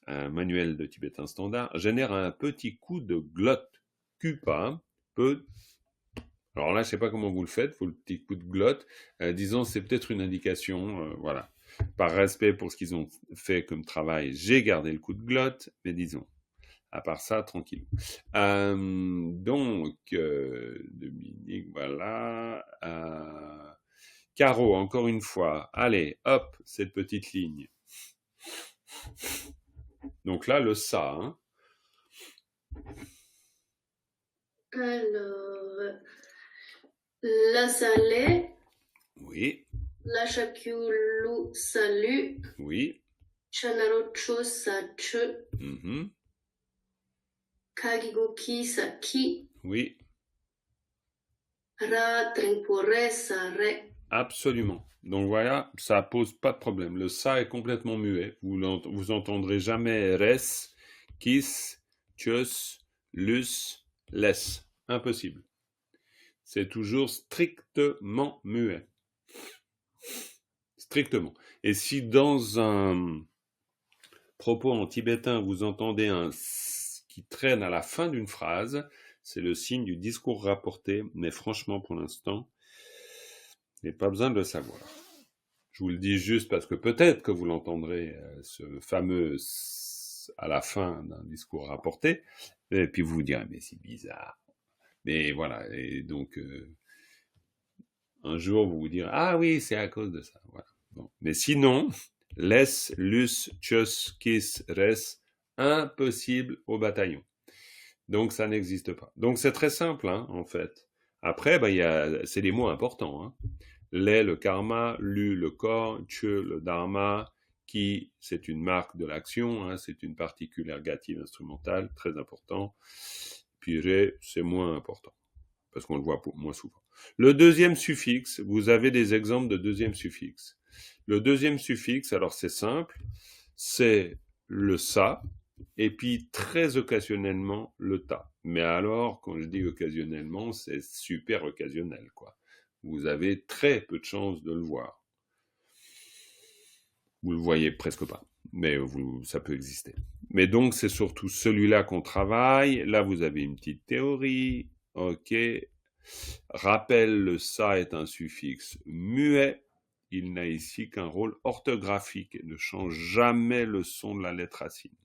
manuel de tibétain standard. Génère un petit coup de glotte. Kupa peut... Alors là, je ne sais pas comment vous le faites, pour le petit coup de glotte. Disons, c'est peut-être une indication, voilà. Par respect pour ce qu'ils ont fait comme travail, j'ai gardé le coup de glotte, mais disons, à part ça, tranquille. Donc, Dominique, voilà. Caro, encore une fois. Allez, hop, cette petite ligne. Donc là, le ça. Hein. Alors, la salée. Oui. La shakyulu salut. Oui. Chanarocho sache. Kagigoki saki. Oui. Ra trimpore sare. Absolument. Donc voilà, ça pose pas de problème. Le ça est complètement muet. Vous entendrez jamais res, kis, tios, lus, les. Impossible. C'est toujours strictement muet. Strictement. Et si dans un propos en tibétain, vous entendez un s qui traîne à la fin d'une phrase, c'est le signe du discours rapporté, mais franchement, pour l'instant, il n'y a pas besoin de le savoir. Je vous le dis juste parce que peut-être que vous l'entendrez, ce fameux s à la fin d'un discours rapporté, et puis vous vous direz, mais c'est bizarre. Mais voilà, et donc, un jour, vous vous direz, ah oui, c'est à cause de ça. Voilà. Bon. Mais sinon, les, lus, tios, kis, res, impossible au bataillon. Donc, ça n'existe pas. Donc, c'est très simple, hein, en fait. Après, c'est les mots importants. Hein. Les, le karma, lu, le corps, tche, le dharma, qui, c'est une marque de l'action, hein, c'est une particule ergative instrumentale, très important. Puis ré, c'est moins important, parce qu'on le voit moins souvent. Le deuxième suffixe, vous avez des exemples de deuxième suffixe. Le deuxième suffixe, alors c'est simple, c'est le sa, et puis très occasionnellement le ta. Mais alors, quand je dis occasionnellement, c'est super occasionnel, quoi. Vous avez très peu de chances de le voir. Vous le voyez presque pas, mais ça peut exister. Mais donc, c'est surtout celui-là qu'on travaille. Là, vous avez une petite théorie. OK. Rappel, le ça est un suffixe muet. Il n'a ici qu'un rôle orthographique et ne change jamais le son de la lettre racine.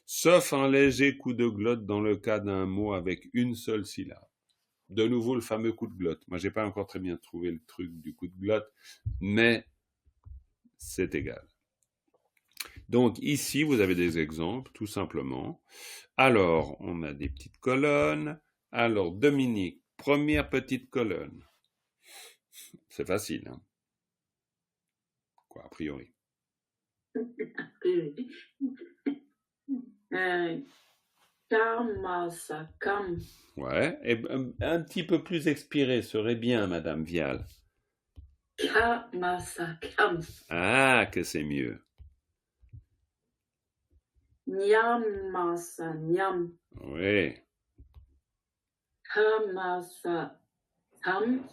Sauf un léger coup de glotte dans le cas d'un mot avec une seule syllabe. De nouveau, le fameux coup de glotte. Moi, j'ai pas encore très bien trouvé le truc du coup de glotte, mais c'est égal. Donc ici, vous avez des exemples, tout simplement. Alors, on a des petites colonnes. Alors, Dominique, première petite colonne. C'est facile, hein? Quoi, a priori. Kamasakam. Ouais, et un petit peu plus expiré serait bien, Madame Vial. Kamasakam. Ah, que c'est mieux. Nyamasa nyam. Oui. Kamasa tam.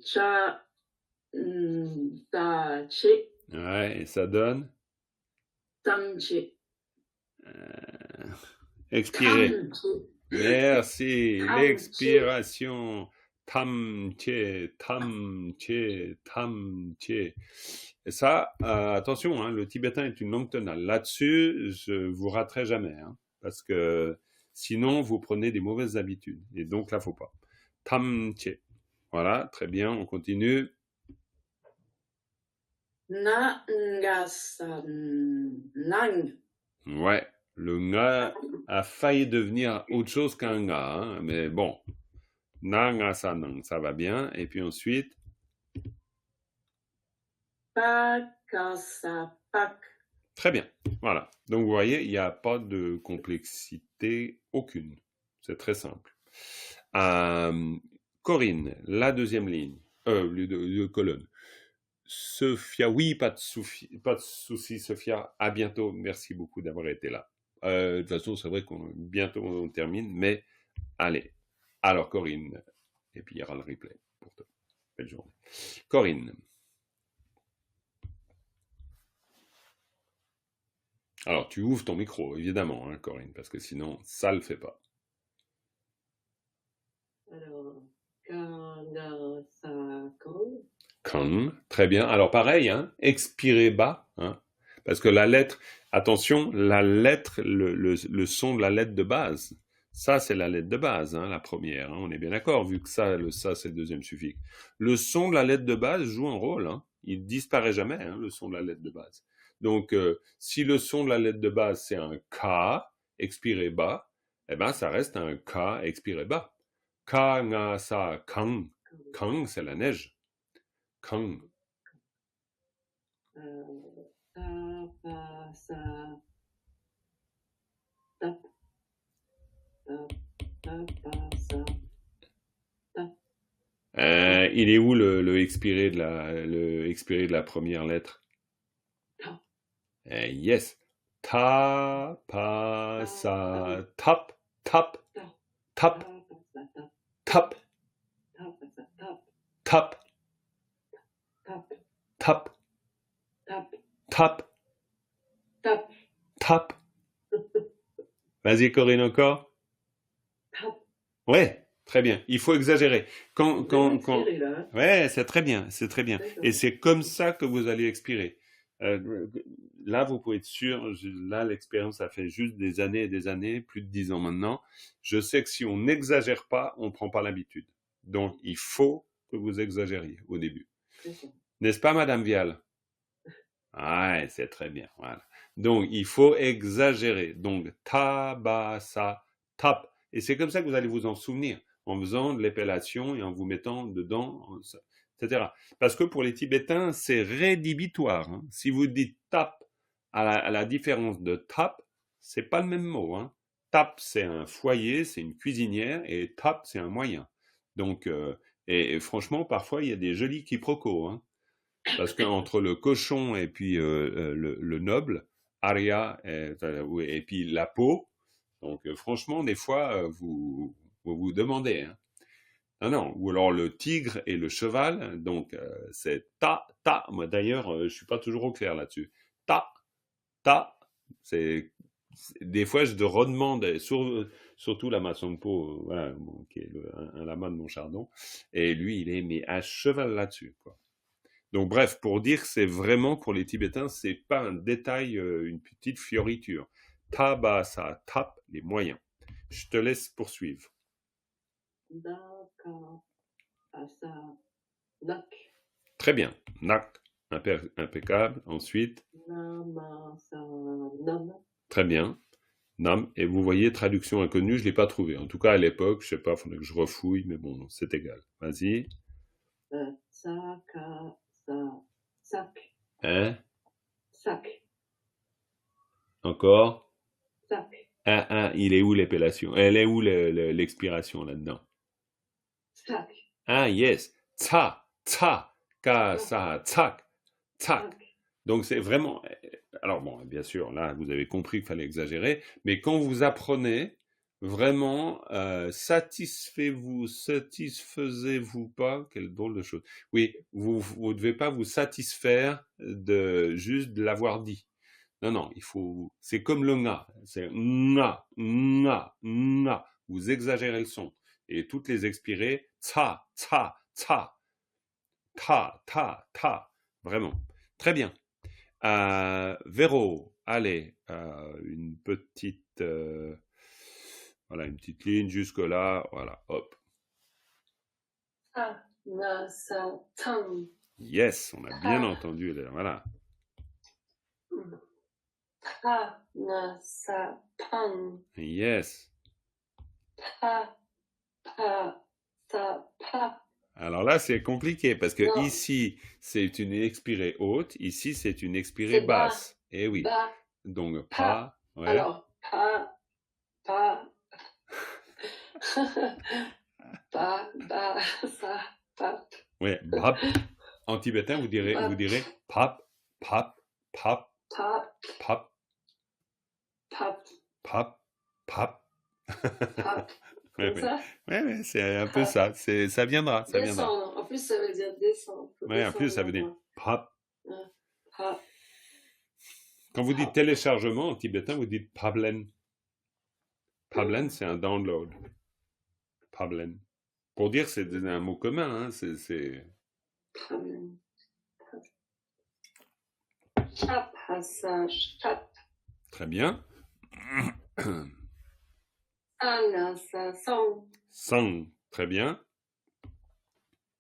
Cha ta che. Ouais, et ça donne Tamche. expirer. Merci. L'expiration. Tamche, tamche, tamche. Et ça, attention, hein, le tibétain est une langue tonale. Là-dessus, je vous raterai jamais, hein, parce que Sinon, vous prenez des mauvaises habitudes. Et donc là, faut pas. Tamche. Voilà, très bien, on continue. Nang. Ouais, le nga a failli devenir autre chose qu'un nga, hein, mais bon. Nangasanang, ça va bien. Et puis ensuite. Pakasapak. Très bien, voilà. Donc vous voyez, il n'y a pas de complexité aucune. C'est très simple. Corinne, la deuxième ligne, le colonne. Sophia, oui, pas de souci, Sophia. À bientôt. Merci beaucoup d'avoir été là. De toute façon, c'est vrai qu'on bientôt on termine, mais allez. Alors, Corinne, et puis il y aura le replay pour toi. Belle journée. Corinne. Alors, tu ouvres ton micro, évidemment, hein, Corinne, parce que sinon, ça le fait pas. Alors, Kangasakang. Kang, très bien. Alors, pareil, hein, expirez bas, hein, parce que la lettre, attention, la lettre, le son de la lettre de base, ça, c'est la lettre de base, hein, la première, hein, on est bien d'accord, vu que ça, c'est le deuxième suffixe. Le son de la lettre de base joue un rôle, hein, il disparaît jamais, hein, le son de la lettre de base. Donc, si le son de la lettre de base, c'est un K, expiré bas, eh ben, ça reste un K, expiré bas. Ka, nga, sa, kang. Kang, c'est la neige. Kang. Tapasa. Tap. Tapasa. Tap. Il est où le expiré de la première lettre? Yes. Ta, pa, sa, tap, tap, tap, tap, tap, tap, tap, tap. Vas-y, Corinne, encore. Ouais, très bien. Il faut exagérer. Ouais, c'est très bien, c'est très bien. Et c'est comme ça que vous allez expirer. Là, vous pouvez être sûr, là, l'expérience, ça fait juste des années et des années, plus de 10 ans maintenant. Je sais que si on n'exagère pas, on ne prend pas l'habitude. Donc, il faut que vous exagériez au début. N'est-ce pas, Madame Vial? Ouais, c'est très bien, voilà. Donc, il faut exagérer. Donc, tabasa, tap. Et c'est comme ça que vous allez vous en souvenir, en faisant de l'épellation et en vous mettant dedans, etc. Parce que pour les Tibétains, c'est rédhibitoire. Hein. Si vous dites tap à la différence de tap, c'est pas le même mot. Hein. Tap, c'est un foyer, c'est une cuisinière, et tap, c'est un moyen. Donc, et franchement, parfois, il y a des jolis quiproquos. Hein. Parce qu'entre le cochon et puis le noble, aria, et puis la peau, donc franchement, des fois, vous demandez. Hein. Non, ou alors le tigre et le cheval, donc c'est ta. Moi d'ailleurs, je suis pas toujours au clair là-dessus. Ta, c'est des fois je redemande, surtout la Matsongpo, voilà, qui est un lama de Montchardon, et lui il est mais à cheval là-dessus, quoi. Donc bref, pour dire que c'est vraiment pour les Tibétains, c'est pas un détail, une petite fioriture. Taba, ça tape les moyens. Je te laisse poursuivre. Très bien. Nak, impeccable. Ensuite. Très bien. Nam. Et vous voyez, traduction inconnue, je l'ai pas trouvé. En tout cas, à l'époque, je sais pas, il faudrait que je refouille, mais bon, c'est égal. Vas-y. Sac. Hein? Sac. Encore? Sac. Il est où l'épellation? Elle est où l'expiration là-dedans? Sac. Ah, yes. Tsa, ka, sa, tsak, tsak. Donc c'est vraiment... Alors bon, bien sûr, là, vous avez compris qu'il fallait exagérer, mais quand vous apprenez, vraiment, satisfaisez-vous pas, quelle drôle de chose. Oui, vous devez pas vous satisfaire juste de l'avoir dit. Non, il faut, c'est comme le nga, c'est nga. Vous exagérez le son. Et toutes les expirées, ta. Vraiment. Très bien. Véro, allez, une petite Voilà, une petite ligne jusque-là. Voilà, hop. Ta, na, sa, tang. Yes, on a bien entendu. Voilà. Ta, na, sa, pang. Yes. Pa, pa, sa, pa. Alors là, c'est compliqué parce que Non. ici, c'est une expirée haute. Ici, c'est une expirée C'est bas. basse. Eh oui. Ba. Donc, Pa. pas. Ouais. Alors, pa, pa. Pa, ba, sa, pa. Ouais, bap. En tibétain, vous direz pap, pap, pap, Pa, pap, pa, pap, pap. pa. Ouais, Comme ça? ouais, c'est un peu ça. Ça viendra. Descendre. En plus, ça veut dire descendre. Ouais, en plus, ça veut dire pap. Pa. Quand vous dites téléchargement en tibétain, vous dites pablen. Pablen, c'est un download. Pablen. Pour dire, c'est un mot commun. Hein, c'est... Pablen. Chap, hasa, chap. Très bien. Anasa, song. Sang. Très bien.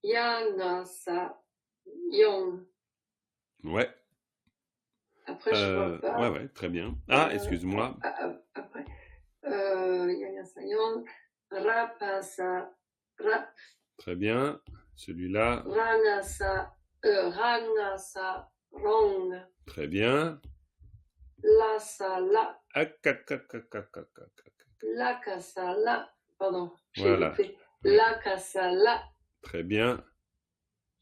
Yanasa, yong. Ouais. Après, je vois pas. Ouais, très bien. Ah, excuse-moi. Après. Yanasa, yong. Rapasa, rap. Très bien. Celui-là. Ranasa, rong. Très bien. Lasa, la. Akakakakakakak. Lakasa, la. Pardon. Voilà. Lakasa, la. Très bien.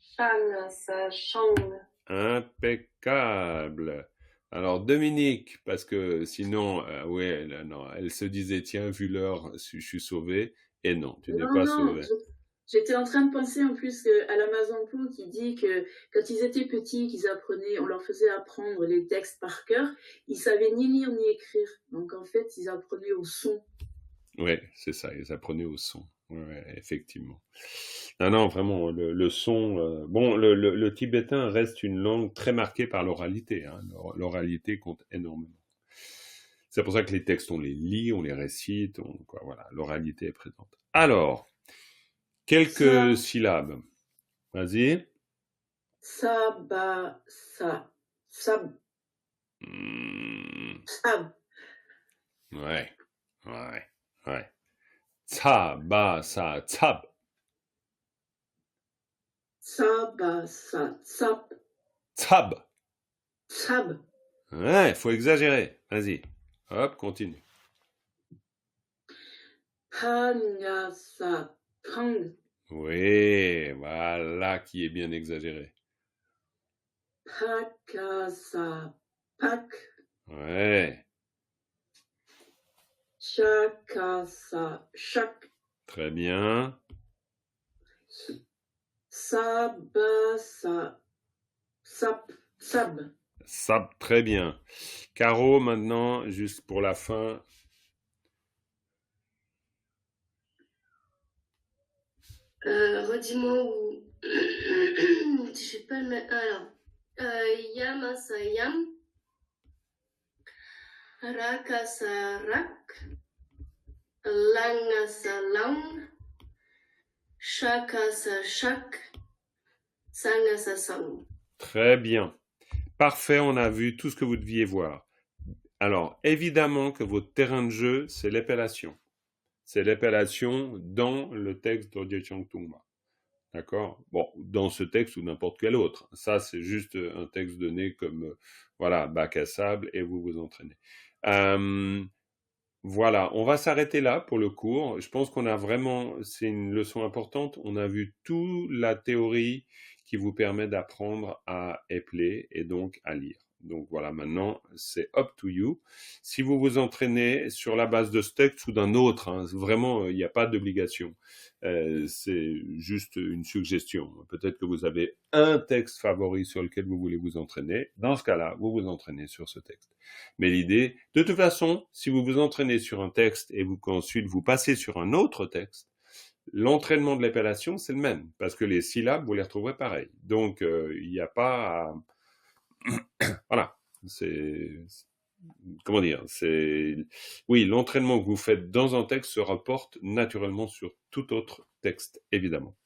Shanasa, shong. Impeccable. Alors Dominique, parce que sinon, ouais, non, elle se disait tiens, vu l'heure, je suis sauvé. Et non, tu n'es pas sauvé. J'étais en train de penser en plus à l'Amazon Po qui dit que quand ils étaient petits, qu'ils apprenaient, on leur faisait apprendre les textes par cœur, ils savaient ni lire ni écrire. Donc en fait, ils apprenaient au son. Oui, c'est ça, ils apprenaient au son. Ouais, effectivement. Non, vraiment, le son... bon, le tibétain reste une langue très marquée par l'oralité. Hein. L'oralité compte énormément. C'est pour ça que les textes, on les lit, on les récite, voilà, l'oralité est présente. Alors, quelques syllabes. Vas-y. Sa, ba, sa, sab. Sab. Ouais. Tsa, ba, sa, tsab. Sa, ba, sa, tsab. Tsab. Tsab. Ouais, faut exagérer. Vas-y. Hop, continue. Pa, nya, sa, pang. Oui, voilà qui est bien exagéré. Pa, ka, sa, pak. Ouais. Chaka, sa, chak. Très bien. Sa, ba, sa, sap, sab. Sab, très bien. Caro, maintenant, juste pour la fin. Redis-moi où. Je sais pas le mettre. Alors. Yamasayam. Rakasarak. Langasalang. Shakasashak. Sangasasang. Très bien. Parfait, on a vu tout ce que vous deviez voir. Alors, évidemment que votre terrain de jeu, c'est l'épellation. C'est l'épellation dans le texte d'Odye Changtungma. D'accord? Bon, dans ce texte ou n'importe quel autre. Ça, c'est juste un texte donné comme, voilà, bac à sable et vous vous entraînez. Voilà, on va s'arrêter là pour le cours. Je pense qu'on a vraiment, c'est une leçon importante. On a vu toute la théorie qui vous permet d'apprendre à épeler et donc à lire. Donc voilà, maintenant, c'est up to you. Si vous vous entraînez sur la base de ce texte ou d'un autre, hein, vraiment, il n'y a pas d'obligation. C'est juste une suggestion. Peut-être que vous avez un texte favori sur lequel vous voulez vous entraîner. Dans ce cas-là, vous vous entraînez sur ce texte. Mais l'idée, de toute façon, si vous vous entraînez sur un texte et qu'ensuite vous passez sur un autre texte, l'entraînement de l'épellation, c'est le même, parce que les syllabes, vous les retrouverez pareil. Donc, il n'y a pas à... voilà, comment dire, oui, l'entraînement que vous faites dans un texte se rapporte naturellement sur tout autre texte, évidemment.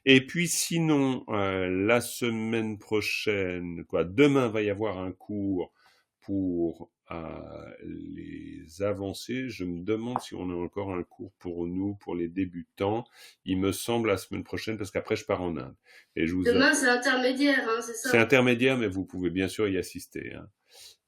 Et puis sinon, la semaine prochaine, demain va y avoir un cours pour les avancés. Je me demande si on a encore un cours pour nous, pour les débutants. Il me semble la semaine prochaine, parce qu'après je pars en Inde. Et demain, c'est intermédiaire, hein, c'est ça? C'est intermédiaire, mais vous pouvez bien sûr y assister. Hein.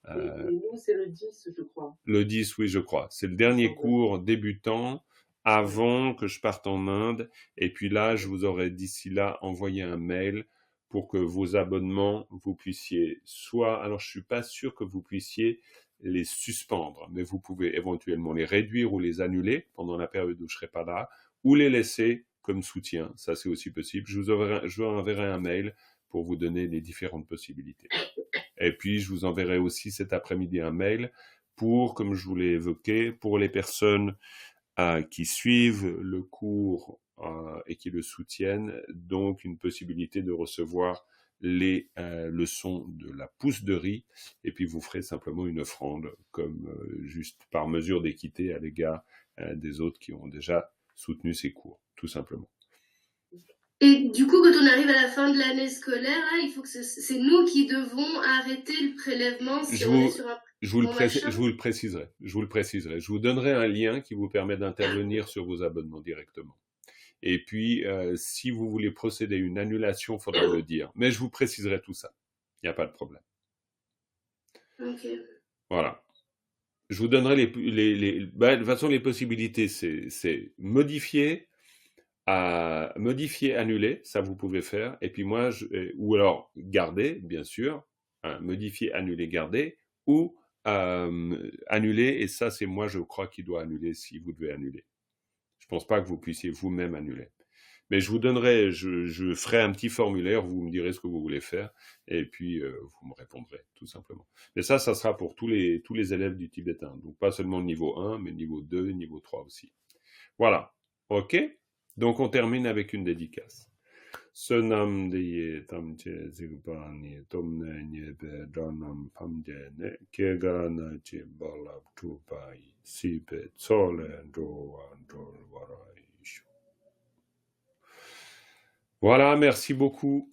Et nous, c'est le 10, je crois. Le 10, oui, je crois. C'est le dernier cours débutant avant que je parte en Inde. Et puis là, je vous aurai d'ici là envoyé un mail pour que vos abonnements, vous puissiez alors je suis pas sûr que vous puissiez les suspendre, mais vous pouvez éventuellement les réduire ou les annuler pendant la période où je serai pas là, ou les laisser comme soutien. Ça, c'est aussi possible. Je vous enverrai un mail pour vous donner les différentes possibilités. Et puis, je vous enverrai aussi cet après-midi un mail pour, comme je vous l'ai évoqué, pour les personnes qui suivent le cours et qui le soutiennent, donc une possibilité de recevoir les leçons de la pousse de riz, et puis vous ferez simplement une offrande, comme juste par mesure d'équité à l'égard des autres qui ont déjà soutenu ces cours, tout simplement. Et du coup, quand on arrive à la fin de l'année scolaire, là, il faut que c'est nous qui devons arrêter le prélèvement si on est sur un je vous le préciserai. Je vous donnerai un lien qui vous permet d'intervenir sur vos abonnements directement. Et puis, si vous voulez procéder à une annulation, il faudra le dire. Mais je vous préciserai tout ça. Il n'y a pas de problème. Ok. Voilà. Je vous donnerai de toute façon, les possibilités, c'est modifier, annuler, ça vous pouvez faire. Et puis moi, ou alors garder, bien sûr, modifier, annuler, garder, ou annuler, et ça, c'est moi, je crois, qui dois annuler si vous devez annuler. Je pense pas que vous puissiez vous-même annuler. Mais je vous donnerai, je ferai un petit formulaire, vous me direz ce que vous voulez faire, et puis vous me répondrez, tout simplement. Mais ça sera pour tous les élèves du tibétain. Donc pas seulement niveau 1, mais niveau 2, niveau 3 aussi. Voilà. OK? Donc on termine avec une dédicace. Sonam diye tamche zigbani tomne nyebe dranam pamjene kegana che balab tupai sipe tsole droa drol warai. Voilà, merci beaucoup.